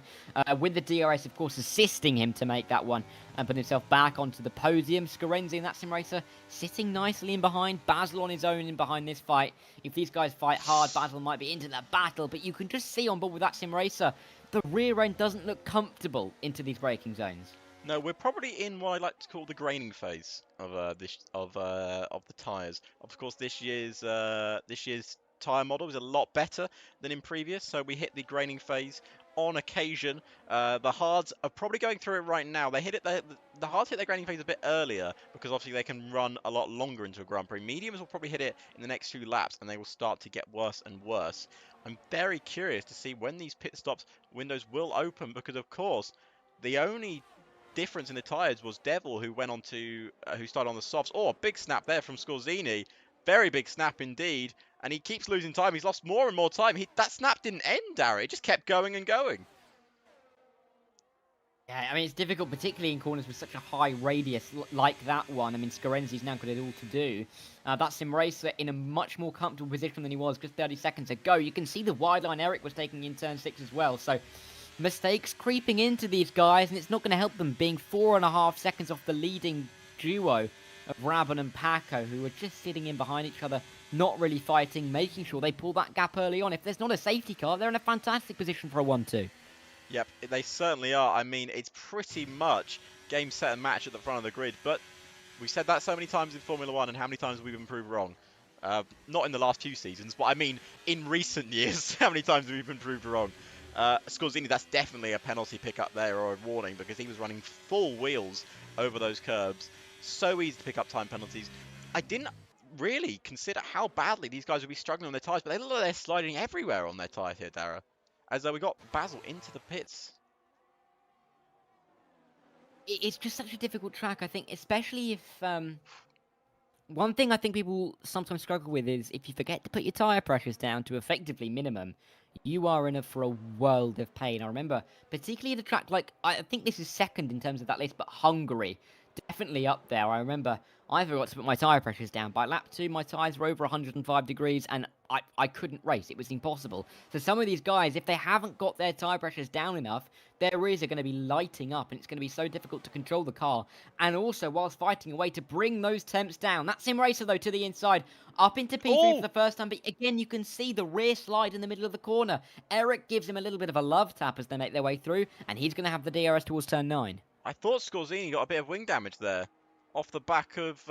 with the DRS, of course, assisting him to make that one and put himself back onto the podium. Scorenzi in that sim racer sitting nicely in behind, Basil on his own in behind this fight. If these guys fight hard, Basil might be into the battle, but you can just see on board with that sim racer, the rear end doesn't look comfortable into these braking zones. No, we're probably in what I like to call the graining phase of the tyres. Of course, this year's tyre model is a lot better than in previous, so we hit the graining phase on occasion. The hards are probably going through it right now. They hit it. The hards hit their graining phase a bit earlier because obviously they can run a lot longer into a Grand Prix. Mediums will probably hit it in the next few laps, and they will start to get worse and worse. I'm very curious to see when these pit stops windows will open, because of course the only difference in the tyres was Devil, who went on to who started on the softs. Oh, a big snap there from Scorzini, very big snap indeed, and he keeps losing time. He's lost more and more time. That snap didn't end, Darragh. It just kept going and going. Yeah, I mean, it's difficult, particularly in corners with such a high radius like that one. I mean, Scorenzi's now got it all to do. That sim racer in a much more comfortable position than he was just 30 seconds ago. You can see the wide line Eric was taking in turn 6 as well, so mistakes creeping into these guys, and it's not going to help them being 4.5 seconds off the leading duo of Rabin and Paco, who are just sitting in behind each other, not really fighting, making sure they pull that gap early on. If there's not a safety car, they're in a fantastic position for a 1-2. Yep, they certainly are. I mean, it's pretty much game, set, and match at the front of the grid, but we've said that so many times in Formula 1, and how many times we've been proved wrong. Not in the last few seasons, but I mean in recent years, how many times we've been proved wrong. Scorzini, that's definitely a penalty pickup there, or a warning, because he was running full wheels over those curbs. So easy to pick up time penalties. I didn't really consider how badly these guys would be struggling on their tyres, but they look like they're sliding everywhere on their tyres here, Darragh. As we got Basil into the pits. It's just such a difficult track, I think, especially if... One thing I think people sometimes struggle with is if you forget to put your tyre pressures down to effectively minimum, you are in for a world of pain. I remember, particularly at a track like, I think this is second in terms of that list, but Hungary, definitely up there. I remember I forgot to put my tyre pressures down. By lap 2, my tyres were over 105 degrees, and I couldn't race. It was impossible. So some of these guys, if they haven't got their tyre pressures down enough, their rears are going to be lighting up, and it's going to be so difficult to control the car. And also, whilst fighting away to bring those temps down. That sim racer, though, to the inside, up into P3 for the first time. But again, you can see the rear slide in the middle of the corner. Eric gives him a little bit of a love tap as they make their way through, and he's going to have the DRS towards turn 9. I thought Scorzini got a bit of wing damage there, off the back of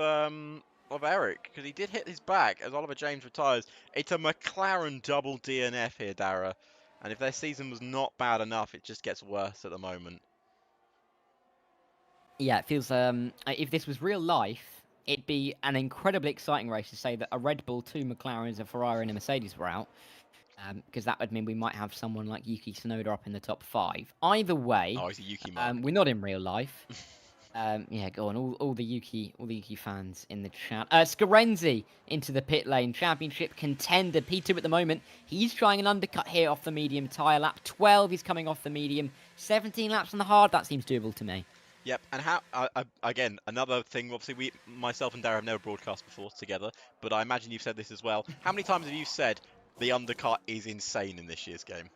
Eric, because he did hit his back as Oliver James retires. It's a McLaren double DNF here, Darragh. And if their season was not bad enough, it just gets worse at the moment. Yeah, it feels, if this was real life, it'd be an incredibly exciting race to say that a Red Bull, 2 McLarens, a Ferrari and a Mercedes were out. Because that would mean we might have someone like Yuki Tsunoda up in the top 5. Either way, oh, he's a Yuki mark. we're not in real life. Yeah, go on, all the Yuki fans in the chat. Scarenzi into the pit lane, championship contender, P2 at the moment. He's trying an undercut here off the medium tyre. Lap 12, he's coming off the medium. 17 laps on the hard, that seems doable to me. Yep, and how again, another thing, obviously myself and Darragh have never broadcast before together, but I imagine you've said this as well. How many times have you said the undercut is insane in this year's game?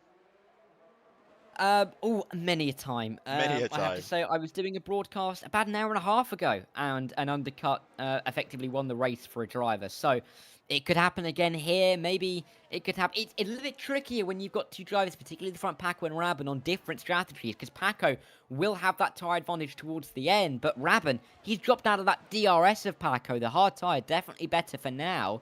Many a time. Many a time. I have to say, I was doing a broadcast about an hour and a half ago, and an undercut effectively won the race for a driver. So it could happen again here. Maybe it could happen. It's a little bit trickier when you've got 2 drivers, particularly the front Paco and Rabin, on different strategies, because Paco will have that tyre advantage towards the end, but Rabin, he's dropped out of that DRS of Paco. The hard tyre, definitely better for now.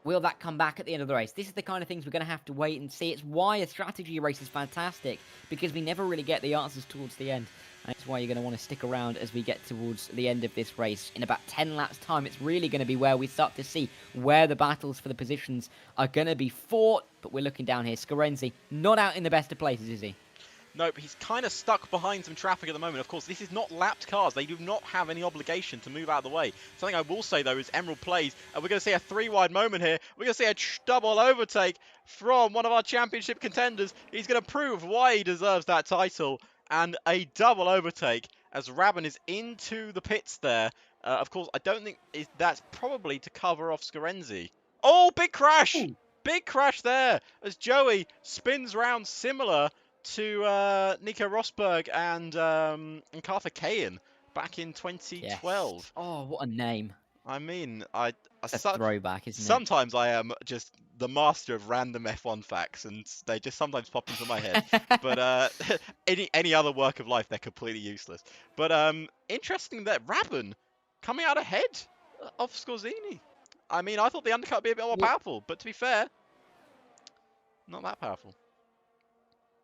Will that come back at the end of the race? This is the kind of things we're going to have to wait and see. It's why a strategy race is fantastic, because we never really get the answers towards the end. And it's why you're going to want to stick around as we get towards the end of this race. In about 10 laps' time, it's really going to be where we start to see where the battles for the positions are going to be fought. But we're looking down here. Scarenzi, not out in the best of places, is he? Nope, he's kind of stuck behind some traffic at the moment. Of course, this is not lapped cars. They do not have any obligation to move out of the way. Something I will say, though, is Emerald plays, and we're going to see a 3-wide moment here. We're going to see a double overtake from one of our championship contenders. He's going to prove why he deserves that title, and a double overtake as Rabin is into the pits there. Of course, I don't think that's probably to cover off Scarenzi. Oh, big crash! Ooh. Big crash there as Joey spins round similar to Nico Rosberg and Carter Cahan back in 2012. Yes. Oh, what a name. I mean, it's a throwback, isn't it? Sometimes I am just the master of random F1 facts, and they just sometimes pop into my head. But any other work of life, they're completely useless. But interesting that Rabin coming out ahead of Scorzini. I mean, I thought the undercut would be a bit more powerful, but to be fair, not that powerful.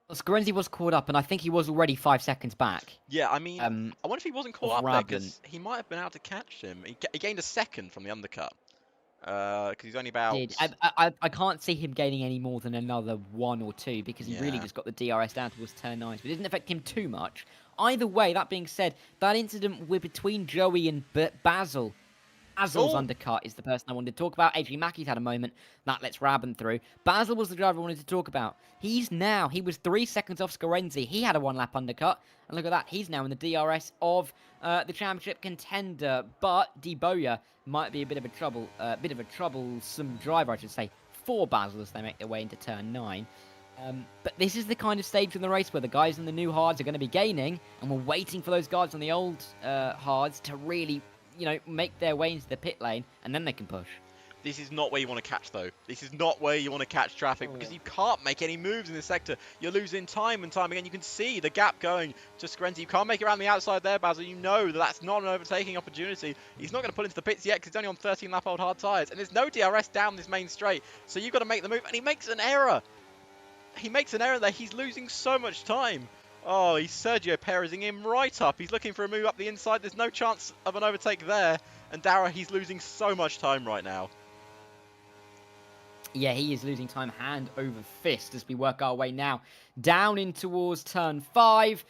Well, Scarenzi was caught up, and I think he was already 5 seconds back. Yeah, I mean, I wonder if he wasn't caught up there, because he might have been able to catch him. He gained a second from the undercut, because he's only about... I can't see him gaining any more than another 1 or 2, because he really just got the DRS down towards turn 9, so it didn't affect him too much. Either way, that being said, that incident between Joey and Basil... Basil's undercut is the person I wanted to talk about. Adrian Mackey's had a moment. That lets Rabin through. Basil was the driver I wanted to talk about. He was 3 seconds off Scarenzi. He had a 1-lap undercut. And look at that. He's now in the DRS of the championship contender. But De Boya might be a bit of a troublesome driver, I should say, for Basil as they make their way into turn 9. But this is the kind of stage in the race where the guys in the new hards are going to be gaining. And we're waiting for those guys on the old hards to really... make their way into the pit lane, and then they can push. This is not where you want to catch, though. This is not where you want to catch traffic, because you can't make any moves in this sector. You're losing time and time again. You can see the gap going to Scarenzi. You can't make it around the outside there, Basil. You know that that's not an overtaking opportunity. He's not going to pull into the pits yet, because he's only on 13-lap-old hard tyres, and there's no DRS down this main straight, so you've got to make the move, and he makes an error. He makes an error there. He's losing so much time. Oh, he's Sergio Perezing him right up. He's looking for a move up the inside. There's no chance of an overtake there. And Darragh, he's losing so much time right now. Yeah, he is losing time hand over fist as we work our way now down in towards turn 5.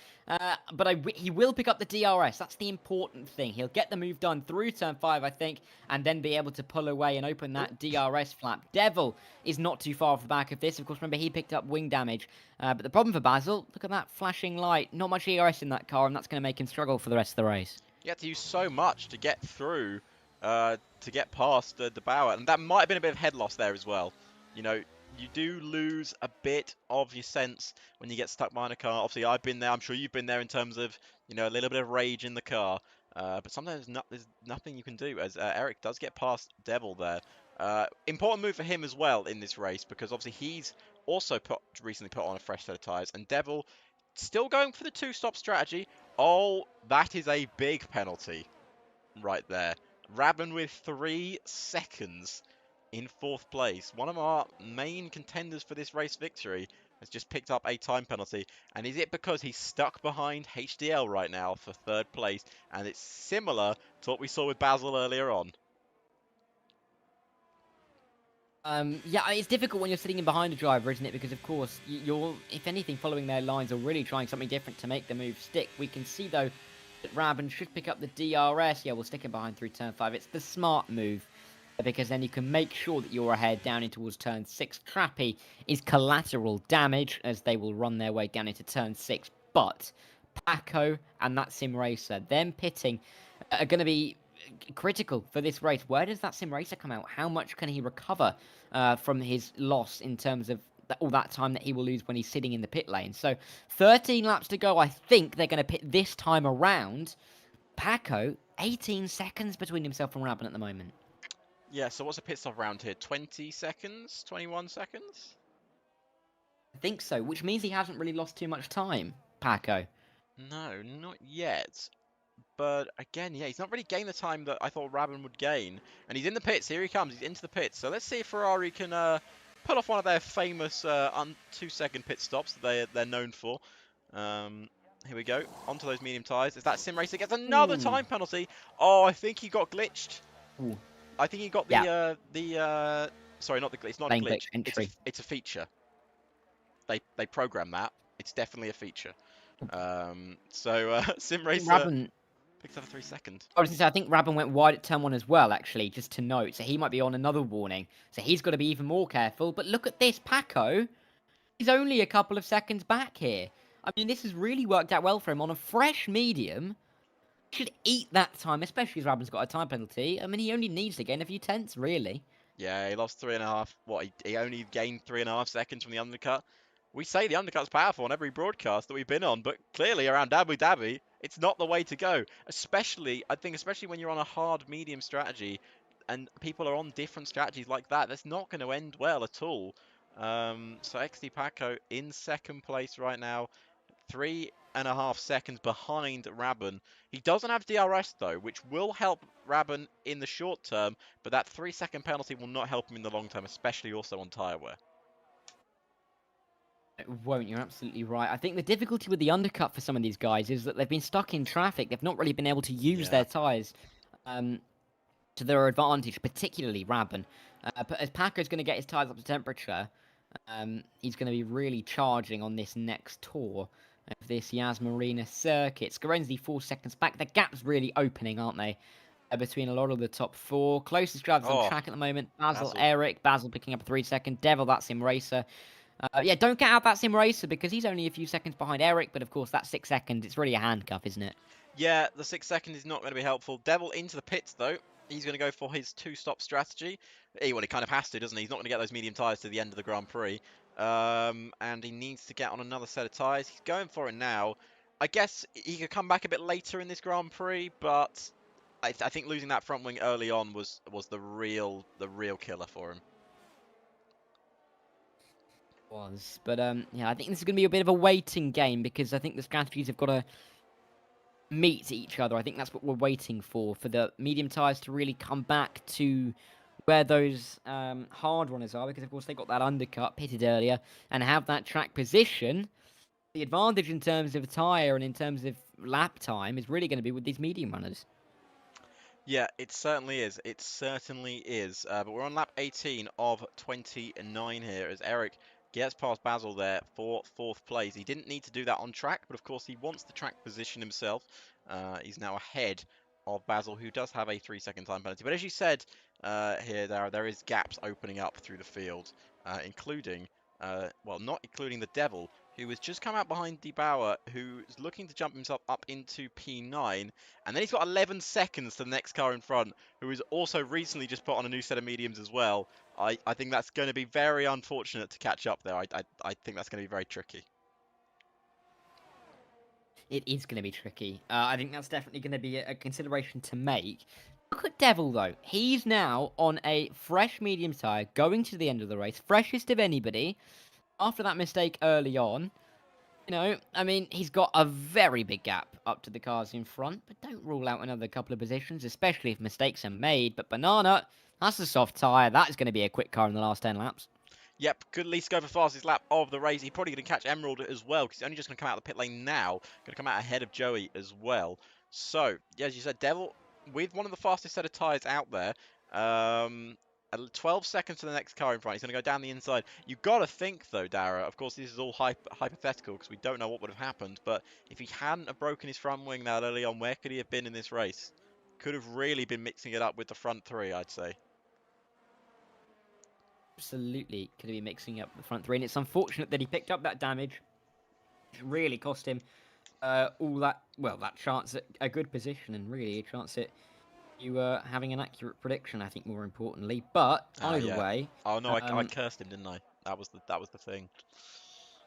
But he will pick up the DRS. That's the important thing. He'll get the move done through turn 5, I think, and then be able to pull away and open that DRS flap. Devil is not too far off the back of this. Of course, remember, he picked up wing damage. But the problem for Basil, look at that flashing light. Not much ERS in that car, and that's going to make him struggle for the rest of the race. You had to use so much to get through, to get past De Boer, and that might have been a bit of head loss there as well. You know, you do lose a bit of your sense when you get stuck behind a car. Obviously, I've been there. I'm sure you've been there in terms of, you know, a little bit of rage in the car. But sometimes there's nothing you can do, as Eric does get past Devil there. Important move for him as well in this race, because obviously he's also recently put on a fresh set of tyres. And Devil still going for the two-stop strategy. Oh, that is a big penalty right there. Rabin with 3 seconds in 4th place. One of our main contenders for this race victory has just picked up a time penalty. And is it because he's stuck behind HDL right now for 3rd place? And it's similar to what we saw with Basil earlier on. Yeah, it's difficult when you're sitting in behind a driver, isn't it? Because, of course, you're, if anything, following their lines or really trying something different to make the move stick. We can see, though, that Rabin should pick up the DRS. Yeah, we'll stick him behind through turn 5. It's the smart move, because then you can make sure that you're ahead down in towards turn 6. Trappy is collateral damage, as they will run their way down into turn 6. But Paco and that Sim Racer, them pitting, are going to be critical for this race. Where does that Sim Racer come out? How much can he recover from his loss in terms of all that time that he will lose when he's sitting in the pit lane? So 13 laps to go. I think they're going to pit this time around. Paco, 18 seconds between himself and Rabin at the moment. Yeah, so what's a pit stop round here? 20 seconds? 21 seconds? I think so, which means he hasn't really lost too much time, Paco. No, not yet. But again, yeah, he's not really gained the time that I thought Rabin would gain. And he's in the pits. Here he comes. He's into the pits. So let's see if Ferrari can pull off one of their famous 2-second pit stops that they're known for. Here we go. Onto those medium tyres. Is that Sim Racer gets another time penalty? Oh, I think he got glitched. Ooh. I think he got the sorry, not the glitch. It's not a glitch. It's a feature. They program that. It's definitely a feature. Sim Racer Rabin picks up a 3 second. I was going to say, I think Rabin went wide at turn 1 as well, actually, just to note. So he might be on another warning. So he's got to be even more careful. But look at this, Paco. He's only a couple of seconds back here. I mean, this has really worked out well for him on a fresh medium. He should eat that time, especially as Rabin's got a time penalty. I mean, he only needs to gain a few tenths, really. Yeah, he lost 3.5. What, he only gained 3.5 seconds from the undercut. We say the undercut's powerful on every broadcast that we've been on, but clearly around Abu Dhabi, it's not the way to go. Especially when you're on a hard medium strategy and people are on different strategies like that, that's not going to end well at all. So XD Paco in 2nd place right now, 3.5 seconds behind Rabin. He doesn't have DRS though, which will help Rabin in the short term, but that 3-second penalty will not help him in the long term, especially also on tyre wear. It won't, you're absolutely right. I think the difficulty with the undercut for some of these guys is that they've been stuck in traffic. They've not really been able to use their tyres to their advantage, particularly Rabin. But as Paco's going to get his tyres up to temperature, he's going to be really charging on this next tour of this Yas Marina circuit. Scarenzi 4 seconds back. The gap's really opening, aren't they? Between a lot of the top 4. Closest drivers on track at the moment. Basil, Eric. Basil picking up a 3-second. Devil, that Sim Racer. Yeah, don't get out that Sim Racer because he's only a few seconds behind Eric, but of course that 6 seconds, it's really a handcuff, isn't it? Yeah, the 6 seconds is not going to be helpful. Devil into the pits though. He's going to go for his 2-stop strategy. He kind of has to, doesn't he? He's not going to get those medium tyres to the end of the Grand Prix. And he needs to get on another set of tyres. He's going for it now. I guess he could come back a bit later in this Grand Prix, but I think losing that front wing early on was the real killer for him. But yeah, I think this is going to be a bit of a waiting game because I think the strategies have got to meet each other. I think that's what we're waiting for the medium tyres to really come back to where those hard runners are, because of course they got that undercut pitted earlier and have that track position. The advantage in terms of tyre and in terms of lap time is really going to be with these medium runners. Yeah, it certainly is. It certainly is. But we're on lap 18 of 29 here as Eric gets past Basil there for 4th place. He didn't need to do that on track, but of course he wants the track position himself. He's now ahead of Basil, who does have a 3-second time penalty. But as you said here, there is gaps opening up through the field, including, well, not including the Devil, who has just come out behind Bauer, who's looking to jump himself up into P9. And then he's got 11 seconds to the next car in front, who is also recently just put on a new set of mediums as well. I think that's going to be very unfortunate to catch up there. I think that's going to be very tricky. It is going to be tricky. I think that's definitely going to be a consideration to make. Look at Devil, though. He's now on a fresh medium tyre, going to the end of the race, freshest of anybody. After that mistake early on, you know, I mean, he's got a very big gap up to the cars in front, but don't rule out another couple of positions, especially if mistakes are made. But Banana, that's a soft tyre. That is going to be a quick car in the last 10 laps. Yep, could at least go for fastest lap of the race. He's probably going to catch Emerald as well, because he's only just going to come out of the pit lane now. Going to come out ahead of Joey as well. So, yeah, as you said, Devil, with one of the fastest set of tyres out there, 12 seconds to the next car in front. He's going to go down the inside. You've got to think, though, Darragh, of course, this is all hypothetical, because we don't know what would have happened, but if he hadn't have broken his front wing that early on, where could he have been in this race? Could have really been mixing it up with the front three, I'd say. Absolutely could be mixing up the front three, and it's unfortunate that he picked up that damage. It really cost him all that, well, that chance at a good position, and really a chance at you having an accurate prediction, I think, more importantly. But either way... Oh, no, I cursed him, didn't I? That was the thing.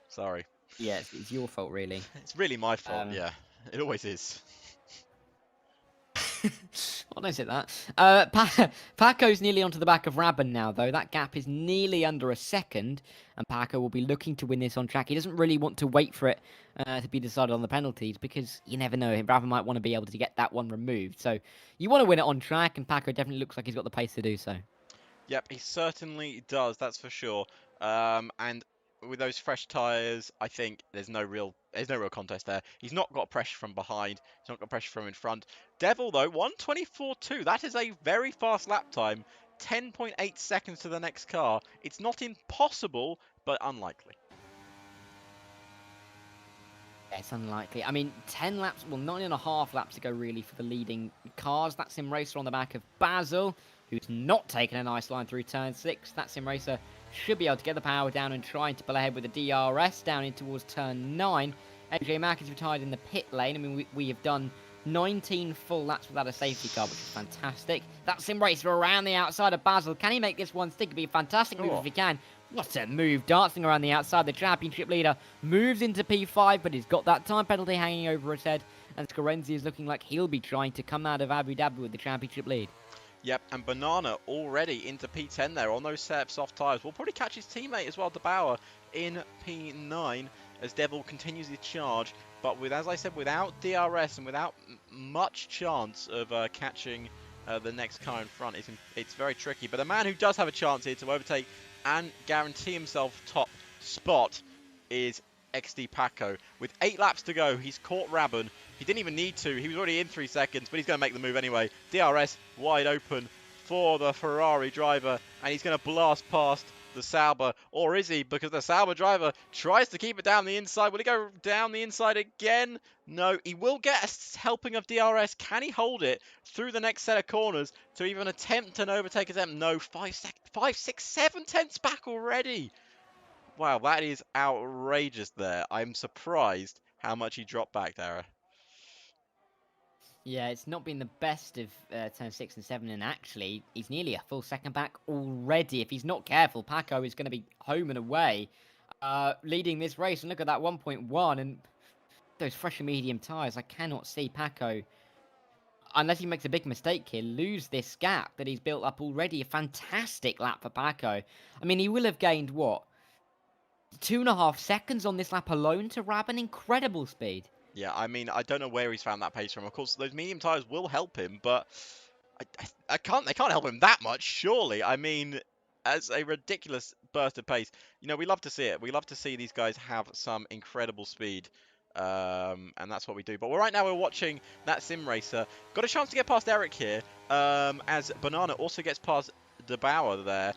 Sorry. Yeah, it's your fault, really. It's really my fault, yeah. It always is. Well, don't say that. Paco's nearly onto the back of Rabin now, though. That gap is nearly under a second, and Paco will be looking to win this on track. He doesn't really want to wait for it to be decided on the penalties, because you never know. Rabin might want to be able to get that one removed. So you want to win it on track, and Paco definitely looks like he's got the pace to do so. Yep, he certainly does, that's for sure. And with those fresh tyres, I think there's no real contest there. He's not got pressure from behind. He's not got pressure from in front. Devil, though, 1:24.2. That is a very fast lap time. 10.8 seconds to the next car. It's not impossible, but unlikely. Yeah, it's unlikely. I mean, 10 laps, well, 9.5 laps to go, really, for the leading cars. That Sim Racer on the back of Basil, who's not taken a nice line through turn 6. That Sim Racer should be able to get the power down and trying to pull ahead with the DRS down in towards turn 9. AJ Mack is retired in the pit lane. I mean, we have done 19 full laps without a safety car, which is fantastic. That Sim Racer around the outside of Basil. Can he make this one stick? It'd be a fantastic move if he can. What a move, dancing around the outside. The championship leader moves into P5, but he's got that time penalty hanging over his head. And Scorenzi is looking like he'll be trying to come out of Abu Dhabi with the championship lead. Yep, and Banana already into P10 there on those set of soft tyres. Will probably catch his teammate as well, Bauer, in P9 as Devil continues his charge. But with, as I said, without DRS and without much chance of catching the next car in front, it's very tricky. But the man who does have a chance here to overtake and guarantee himself top spot is XD Paco. With 8 laps to go, he's caught Rabin. He didn't even need to. He was already in 3 seconds, but he's going to make the move anyway. DRS wide open for the Ferrari driver, and he's going to blast past the Sauber. Or is he? Because the Sauber driver tries to keep it down the inside. Will he go down the inside again? No, he will get a helping of DRS. Can he hold it through the next set of corners to even attempt an overtake attempt? No, 5, 6, 7 tenths back already. Wow, that is outrageous there. I'm surprised how much he dropped back, Darragh. Yeah, it's not been the best of turn 6 and 7, and actually, he's nearly a full second back already. If he's not careful, Paco is going to be home and away, leading this race. And look at that 1.1, and those fresh and medium tyres. I cannot see Paco, unless he makes a big mistake here, lose this gap that he's built up already. A fantastic lap for Paco. I mean, he will have gained, what, 2.5 seconds on this lap alone to Rabin? Incredible speed. Yeah, I mean, I don't know where he's found that pace from. Of course, those medium tyres will help him, but they can't help him that much, surely. I mean, as a ridiculous burst of pace, you know, we love to see it. We love to see these guys have some incredible speed, and that's what we do. But right now we're watching that Sim Racer. Got a chance to get past Eric here, as Banana also gets past Bauer there.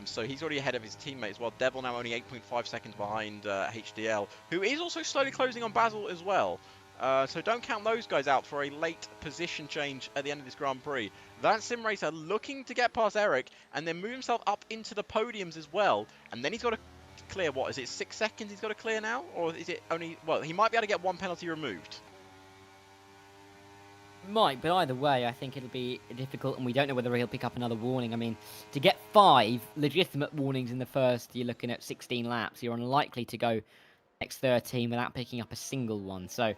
So he's already ahead of his teammate as well. Devil now only 8.5 seconds behind HDL, who is also slowly closing on Basil as well. So don't count those guys out for a late position change at the end of this Grand Prix. That Sim Racer looking to get past Eric and then move himself up into the podiums as well. And then he's got to clear, what, is it 6 seconds he's got to clear now? Or is it only, well, he might be able to get 1 penalty removed. Might, but either way, I think it'll be difficult, and we don't know whether he'll pick up another warning. I mean, to get 5 legitimate warnings in the first, you're looking at 16 laps. You're unlikely to go next 13 without picking up a single one. So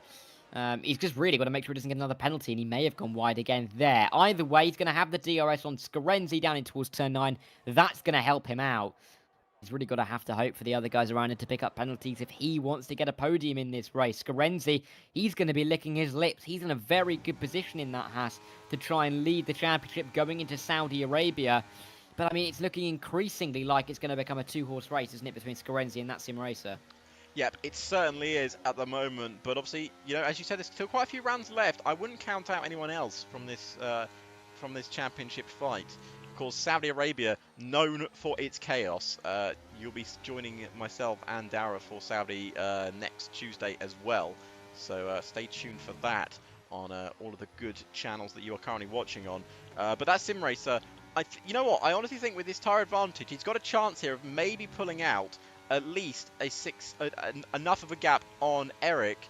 he's just really got to make sure he doesn't get another penalty, and he may have gone wide again there. Either way, he's going to have the DRS on Scarenzi down in towards turn 9. That's going to help him out. He's really got to have to hope for the other guys around him to pick up penalties if he wants to get a podium in this race. Scarenzi, he's going to be licking his lips. He's in a very good position in that Haas to try and lead the championship going into Saudi Arabia. But, I mean, it's looking increasingly like it's going to become a 2-horse race, isn't it, between Scarenzi and that sim racer? Yep, it certainly is at the moment. But obviously, you know, as you said, there's still quite a few rounds left. I wouldn't count out anyone else from this championship fight. Of course, Saudi Arabia, known for its chaos. You'll be joining myself and Darragh for Saudi next Tuesday as well. So stay tuned for that on all of the good channels that you are currently watching on. But that sim racer, you know what? I honestly think with this tyre advantage, he's got a chance here of maybe pulling out at least enough of a gap on Eric.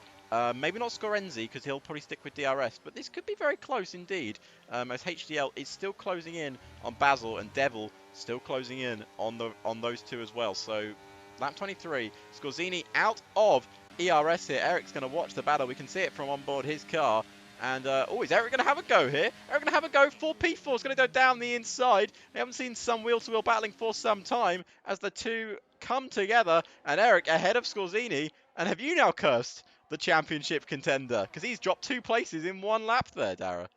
Maybe not Scarenzi, because he'll probably stick with DRS, but this could be very close indeed, as HDL is still closing in on Basil, and Devil still closing in on those two as well. So lap 23, Scorzini out of ERS here. Eric's going to watch the battle. We can see it from on board his car. And, is Eric going to have a go here? Eric going to have a go. 4P4 is going to go down the inside. We haven't seen some wheel-to-wheel battling for some time as the two come together. And Eric ahead of Scorzini. And have you now cursed the championship contender? Because he's dropped 2 places in 1 lap there, Darragh.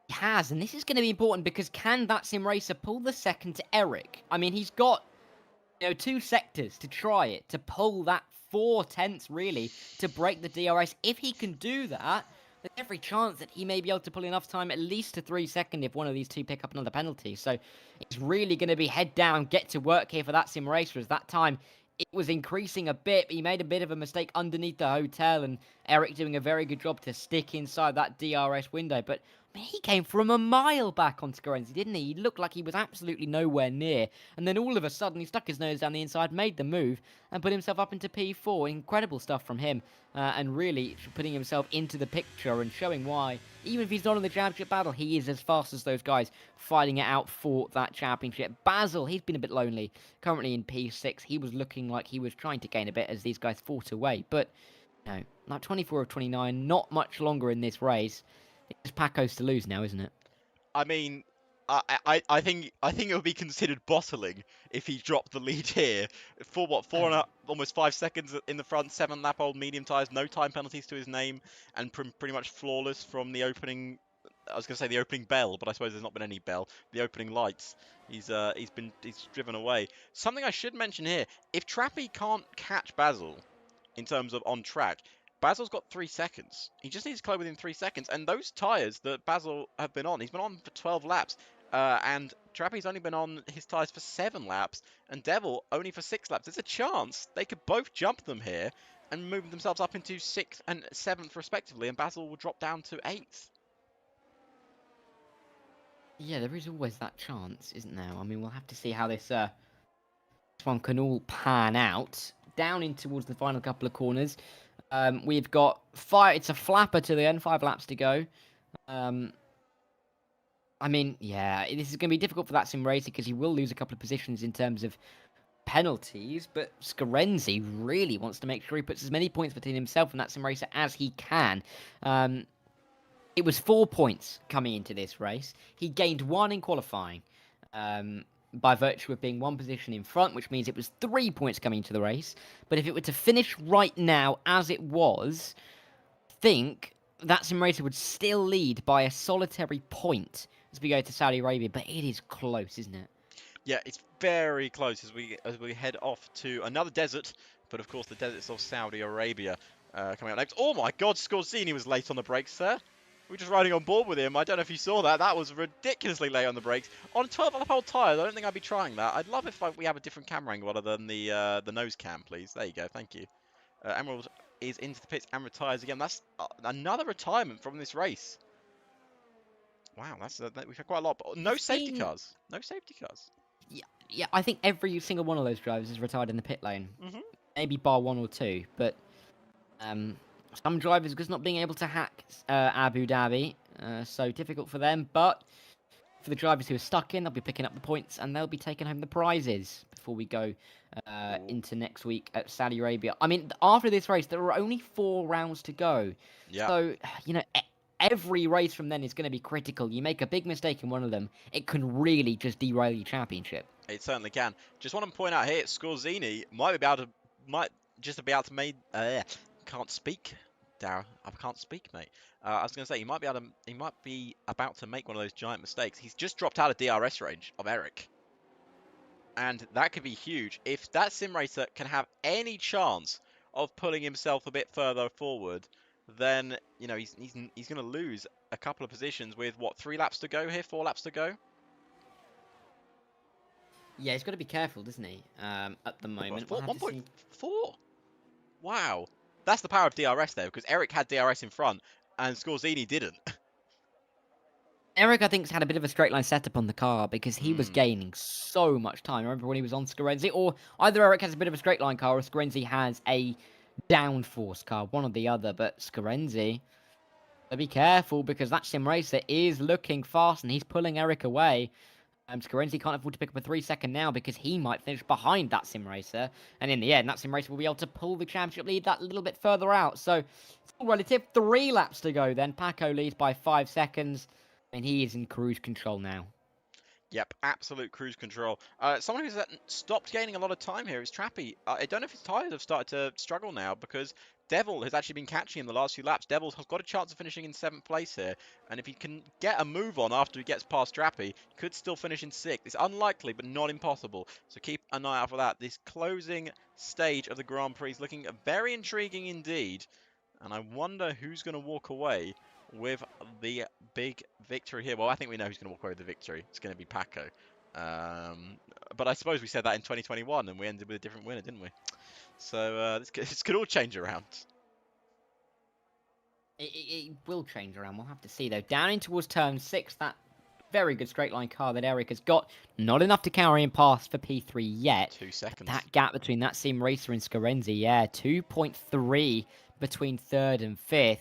He has, and this is going to be important because can that sim racer pull the second to Eric? I mean, he's got 2 sectors to try it, to pull that 4 tenths really to break the DRS. If he can do that, there's every chance that he may be able to pull enough time at least to 3 seconds if one of these two pick up another penalty. So it's really going to be head down, get to work here for that sim racer, as that time it was increasing a bit. He made a bit of a mistake underneath the hotel, and Eric doing a very good job to stick inside that DRS window. But I mean, he came from a mile back on Scarenzi, didn't he? He looked like he was absolutely nowhere near. And then all of a sudden, he stuck his nose down the inside, made the move, and put himself up into P4. Incredible stuff from him. And really putting himself into the picture and showing why, even if he's not in the championship battle, he is as fast as those guys fighting it out for that championship. Basil, he's been a bit lonely. Currently in P6, he was looking like he was trying to gain a bit as these guys fought away. But, like 24 of 29, not much longer in this race. It's Paco's to lose now, isn't it? I mean, I think it would be considered bottling if he dropped the lead here for what, almost 5 seconds in the front, 7 lap old medium tyres, no time penalties to his name, and pretty much flawless from the opening. I was going to say the opening bell, but I suppose there's not been any bell. The opening lights. He's driven away. Something I should mention here: if Trappy can't catch Basil in terms of on track, Basil's got 3 seconds. He just needs to close within 3 seconds. And those tyres that Basil have been on, he's been on for 12 laps. And Trappy's only been on his tyres for 7 laps. And Devil only for 6 laps. There's a chance they could both jump them here and move themselves up into 6th and 7th respectively. And Basil will drop down to 8th. Yeah, there is always that chance, isn't there? I mean, we'll have to see how this one can all pan out. Down in towards the final couple of corners. We've got it's a flapper to the end, 5 laps to go. I mean, yeah, this is going to be difficult for that sim racer because he will lose a couple of positions in terms of penalties, but Scarenzi really wants to make sure he puts as many points between himself and that sim racer as he can. It was 4 points coming into this race. He gained 1 in qualifying. By virtue of being 1 position in front, which means it was 3 points coming into the race. But if it were to finish right now as it was, I think that sim racer would still lead by a solitary point as we go to Saudi Arabia. But it is close, isn't it? Yeah, it's very close as we head off to another desert, but of course the deserts of Saudi Arabia coming up next. Oh my God, Scorzini was late on the brakes, sir. We're just riding on board with him. I don't know if you saw that. That was ridiculously late on the brakes. On 12-lap-old tyres, I don't think I'd be trying that. I'd love if we have a different camera angle other than the nose cam, please. There you go. Thank you. Emerald is into the pits and retires again. That's another retirement from this race. Wow, we've had quite a lot. But no safety cars. No safety cars. Yeah, yeah, I think every single one of those drivers is retired in the pit lane. Mhm. Maybe bar one or two, but some drivers just not being able to hack Abu Dhabi, so difficult for them. But for the drivers who are stuck in, they'll be picking up the points and they'll be taking home the prizes before we go into next week at Saudi Arabia. I mean, after this race, there are only 4 rounds to go. Yeah. So, every race from then is going to be critical. You make a big mistake in one of them, it can really just derail your championship. It certainly can. Just want to point out here, Scorzini might just be able to make. Can't speak, Darragh. I can't speak, mate. I was going to say he might be about to make one of those giant mistakes. He's just dropped out of DRS range of Eric, and that could be huge if that sim racer can have any chance of pulling himself a bit further forward. Then he's going to lose a couple of positions with what 3 laps to go here, 4 laps to go. Yeah, he's got to be careful, doesn't he? At the moment. 1.4. Wow. That's the power of DRS there, because Eric had DRS in front and Scorzini didn't. Eric, I think, has had a bit of a straight line setup on the car because he was gaining so much time. Remember when he was on Scorenzi? Or either Eric has a bit of a straight line car or Scorenzi has a downforce car, one or the other. But Scorenzi, be careful because that sim racer is looking fast and he's pulling Eric away. Scorenzi can't afford to pick up a 3-second now because he might finish behind that sim racer. And in the end, that sim racer will be able to pull the championship lead that little bit further out. So, it's all relative. 3 laps to go then. Paco leads by 5 seconds. And he is in cruise control now. Yep, absolute cruise control. Someone who's stopped gaining a lot of time here is Trappy. I don't know if his tyres have started to struggle now because Devil has actually been catching him the last few laps. Devil has got a chance of finishing in 7th place here. And if he can get a move on after he gets past Trappy, he could still finish in 6th. It's unlikely, but not impossible. So keep an eye out for that. This closing stage of the Grand Prix is looking very intriguing indeed. And I wonder who's going to walk away with the big victory here. Well, I think we know who's going to walk away with the victory. It's going to be Paco. But I suppose we said that in 2021 and we ended with a different winner, didn't we? So this could all change around. It will change around. We'll have to see, though. Down in towards turn 6, that very good straight line car that Eric has got. Not enough to carry him past for P3 yet. 2 seconds. That gap between that sim racer and Scorenzi, yeah. 2.3 between 3rd and 5th.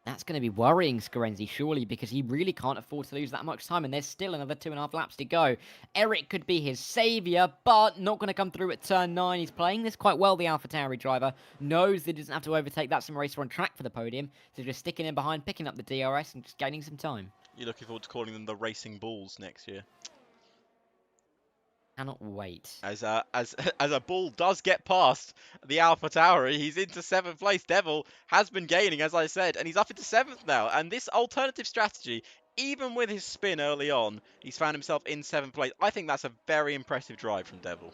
That's going to be worrying Scorenzi, surely, because he really can't afford to lose that much time, and there's still another 2.5 laps to go. Eric could be his saviour, but not going to come through at turn 9. He's playing this quite well, the AlphaTauri driver. Knows that he doesn't have to overtake that sim racer on track for the podium, so just sticking in behind, picking up the DRS, and just gaining some time. You're looking forward to calling them the Racing Bulls next year. Cannot wait. As a bull does get past the AlphaTauri, he's into 7th place. Devil has been gaining, as I said, and he's up into 7th now. And this alternative strategy, even with his spin early on, he's found himself in 7th place. I think that's a very impressive drive from Devil.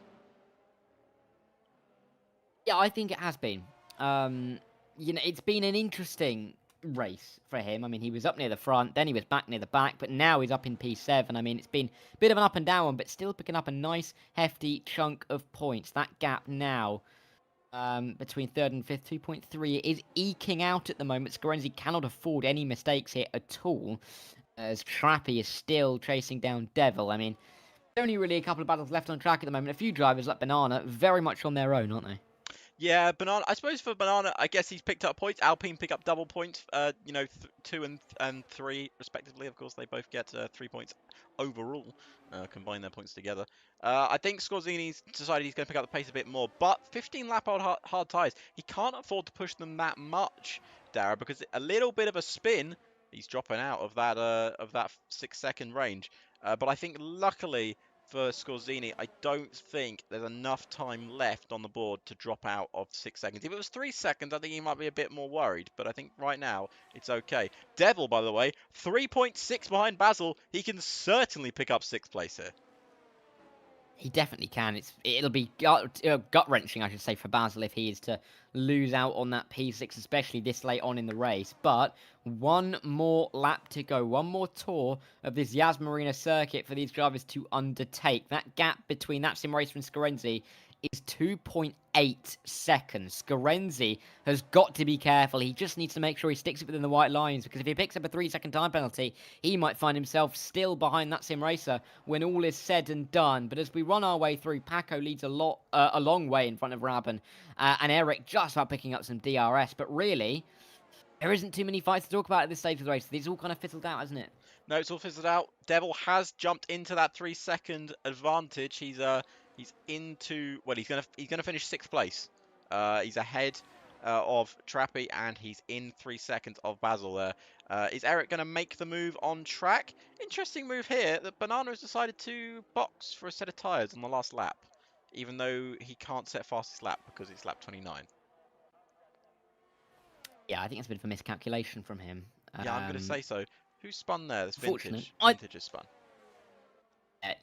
Yeah, I think it has been. It's been an interesting race for him. I mean, he was up near the front, then he was back near the back, but now he's up in P7. I mean, it's been a bit of an up and down one, but still picking up a nice, hefty chunk of points. That gap now between 3rd and 5th, 2.3, is eking out at the moment. Scorenzi cannot afford any mistakes here at all, as Trappy is still chasing down Devil. I mean, there's only really a couple of battles left on track at the moment. A few drivers like Banana, very much on their own, aren't they? Yeah, Banana. I suppose for Banana, I guess he's picked up points. Alpine pick up double points. 2 and 3 respectively. Of course, they both get 3 points overall. Combine their points together. I think Scorzini's decided he's going to pick up the pace a bit more, but 15 lap hard tyres. He can't afford to push them that much, Darragh, because a little bit of a spin, he's dropping out of that 6-second range. But I think luckily for Scorzini, I don't think there's enough time left on the board to drop out of 6 seconds. If it was 3 seconds, I think he might be a bit more worried, but I think right now it's okay. Devil, by the way, 3.6 behind Basil. He can certainly pick up 6th place here. He definitely can. It'll be gut-wrenching, I should say, for Basil if he is to lose out on that P6, especially this late on in the race. But one more lap to go, one more tour of this Yas Marina circuit for these drivers to undertake. That gap between that sim racer and Scorenzi is 2.8 seconds. Scarenzi has got to be careful. He just needs to make sure he sticks it within the white lines, because if he picks up a 3-second time penalty, he might find himself still behind that sim racer when all is said and done. But as we run our way through, Paco leads a long way in front of Rabin, and Eric just about picking up some DRS. But really, there isn't too many fights to talk about at this stage of the race. It's all kind of fizzled out, hasn't it? No, it's all fizzled out. Devil has jumped into that 3-second advantage. He's into, well, he's gonna finish 6th place. He's ahead of Trappy, and he's in 3 seconds of Basil there. Is Eric gonna make the move on track? Interesting move here that Banana has decided to box for a set of tyres on the last lap, even though he can't set fastest lap because it's lap 29. Yeah, I think it's a bit of a miscalculation from him. Yeah, I'm gonna say so. Who spun there? This Fortunately, Vintage has spun.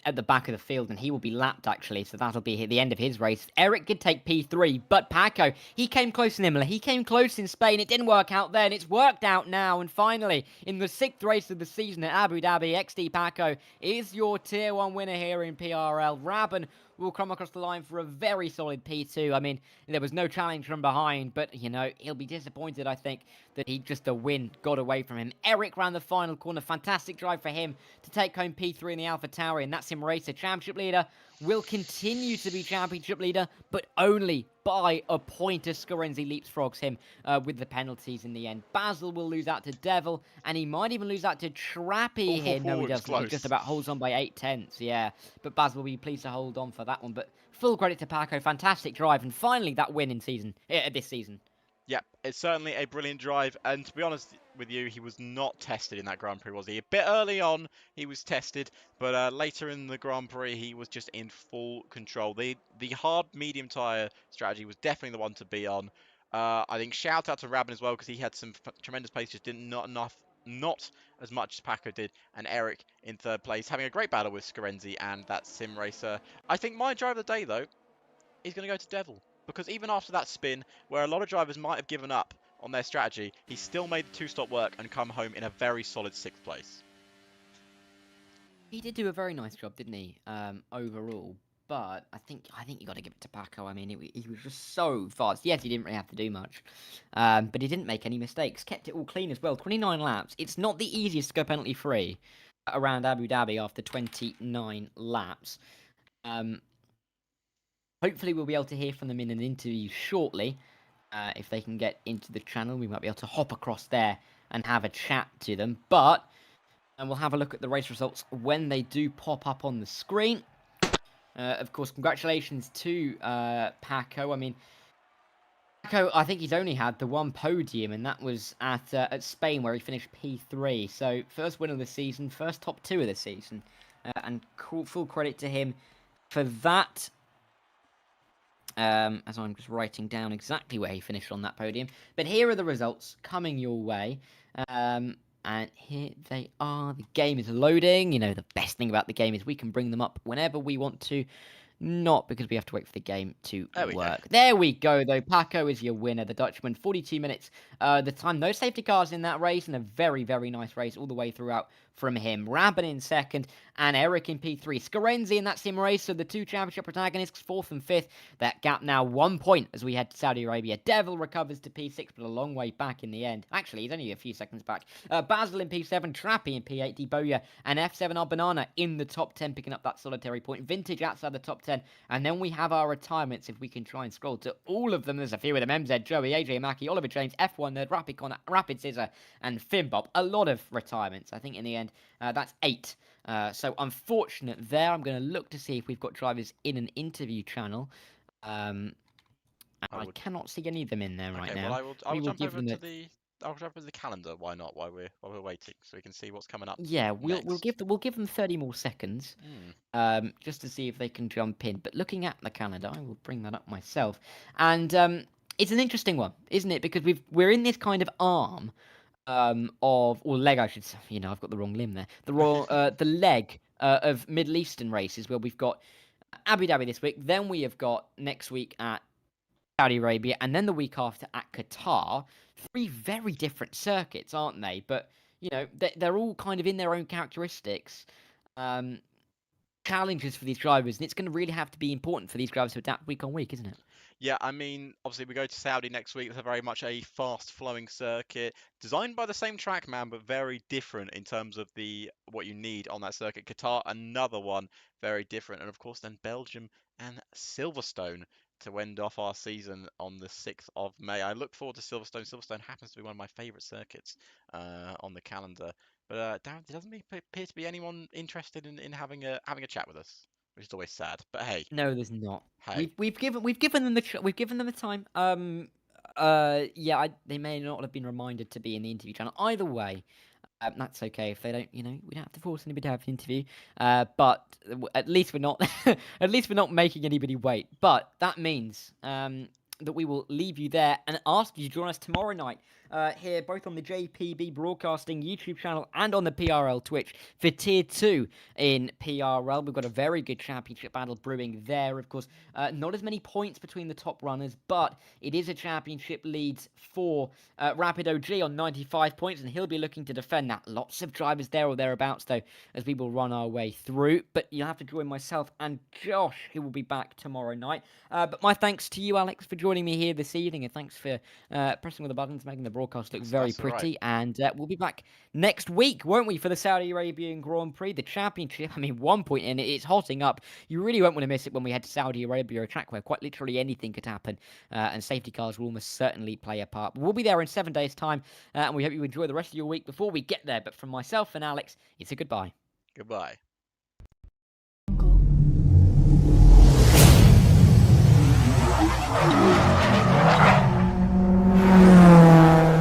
At the back of the field, and he will be lapped, actually, so that'll be the end of his race. Eric did take P3, but Paco, he came close in Imola, he came close in Spain, it didn't work out then, it's worked out now, and finally, in the 6th race of the season at Abu Dhabi, XD Paco is your Tier 1 winner here in PRL. Rabin will come across the line for a very solid P2. I mean, there was no challenge from behind, but, you know, he'll be disappointed, I think, that the win got away from him. Eric ran the final corner. Fantastic drive for him to take home P3 in the AlphaTauri, and that's him racer. Championship leader will continue to be championship leader, but only by a point as Scarenzi leapfrogs him with the penalties in the end. Basil will lose out to Devil, and he might even lose out to Trappy here. No, he doesn't. He just about holds on by 8/10. Yeah, but Basil will be pleased to hold on for that one. But full credit to Paco. Fantastic drive, and finally that win in this season. Yeah, it's certainly a brilliant drive, and to be honest with you, he was not tested in that Grand Prix, was he? A bit early on, he was tested, but later in the Grand Prix, he was just in full control. The hard medium tyre strategy was definitely the one to be on. I think shout out to Rabin as well, because he had some tremendous pace, just not as much as Paco did, and Eric in 3rd place, having a great battle with Scarenzi and that sim racer. I think my drive of the day, though, is going to go to Devil. Because even after that spin, where a lot of drivers might have given up on their strategy, he still made the 2-stop work and come home in a very solid 6th place. He did do a very nice job, didn't he, overall? But I think you got to give it to Paco. I mean, he was just so fast. Yes, he didn't really have to do much, but he didn't make any mistakes. Kept it all clean as well. 29 laps. It's not the easiest to go penalty free around Abu Dhabi after 29 laps. Hopefully we'll be able to hear from them in an interview shortly. If they can get into the channel, we might be able to hop across there and have a chat to them. But we'll have a look at the race results when they do pop up on the screen. Of course, congratulations to Paco. I mean, Paco, I think he's only had the one podium, and that was at Spain, where he finished P3. So first win of the season, first top 2 of the season, and full credit to him for that. As I'm just writing down exactly where he finished on that podium. But here are the results coming your way. And here they are. The game is loading. You know, the best thing about the game is we can bring them up whenever we want to. Not because we have to wait for the game to work. There we go, though. Paco is your winner, the Dutchman. 42 minutes. The time, no safety cars in that race, and a very, very nice race all the way throughout from him. Rabin in 2nd, and Eric in P3. Scarenzi in that sim race, so the 2 championship protagonists, 4th and 5th. That gap now 1 point as we head to Saudi Arabia. Devil recovers to P6, but a long way back in the end. Actually, he's only a few seconds back. Basil in P7, Trappy in P8, Deboya, and F7 are Banana in the top 10, picking up that solitary point. Vintage outside the top 10. And then we have our retirements, if we can try and scroll to all of them. There's a few of them: MZ, Joey, AJ Mackie, Oliver James, F1 Nerd, Rapid Connor, Rapid Scissor, and Finbop. A lot of retirements. I think in the end, that's 8. So unfortunate there. I'm going to look to see if we've got drivers in an interview channel. I cannot see any of them in there right now. Well, I will jump over to I'll jump over the calendar. Why not? While we're waiting, so we can see what's coming up. Yeah, we'll give them 30 more seconds, just to see if they can jump in. But looking at the calendar, I will bring that up myself. And it's an interesting one, isn't it? Because we're in this kind of arm or leg, I should say. You know, I've got the wrong limb there. The leg of Middle Eastern races, where we've got Abu Dhabi this week. Then we have got next week at Saudi Arabia, and then the week after at Qatar. 3 very different circuits, aren't they? But, you know, they're all kind of in their own characteristics. challenges for these drivers, and it's going to really have to be important for these drivers to adapt week on week, isn't it? Yeah, I mean, obviously we go to Saudi next week. It's a very much a fast-flowing circuit, designed by the same track man, but very different in terms of what you need on that circuit. Qatar, another one, very different, and of course then Belgium and Silverstone to end off our season on the 6th of May. I look forward to Silverstone. Silverstone happens to be one of my favourite circuits on the calendar. But Darren, there doesn't appear to be anyone interested in having a chat with us, which is always sad. But hey, No, there's not. hey. We've given them we've given them the time. They may not have been reminded to be in the interview channel. Either way, that's okay if they don't. We don't have to force anybody to have an interview. But at least we're not at least we're not making anybody wait. But that means that we will leave you there and ask you to join us tomorrow night here, both on the JPB Broadcasting YouTube channel and on the PRL Twitch for Tier 2 in PRL. We've got a very good championship battle brewing there, of course. Not as many points between the top runners, but it is a championship lead for Rapid OG on 95 points, and he'll be looking to defend that. Lots of drivers there or thereabouts, though, as we will run our way through. But you'll have to join myself and Josh, who will be back tomorrow night. But my thanks to you, Alex, for joining me here this evening, and thanks for pressing all the buttons, making the broadcast look very pretty. Right. And we'll be back next week, won't we, for the Saudi Arabian Grand Prix, the championship. I mean, 1 point in it, it's hotting up. You really won't want to miss it when we head to Saudi Arabia, a track where quite literally anything could happen, and safety cars will almost certainly play a part. We'll be there in 7 days' time, and we hope you enjoy the rest of your week before we get there. But from myself and Alex, it's a goodbye. Goodbye.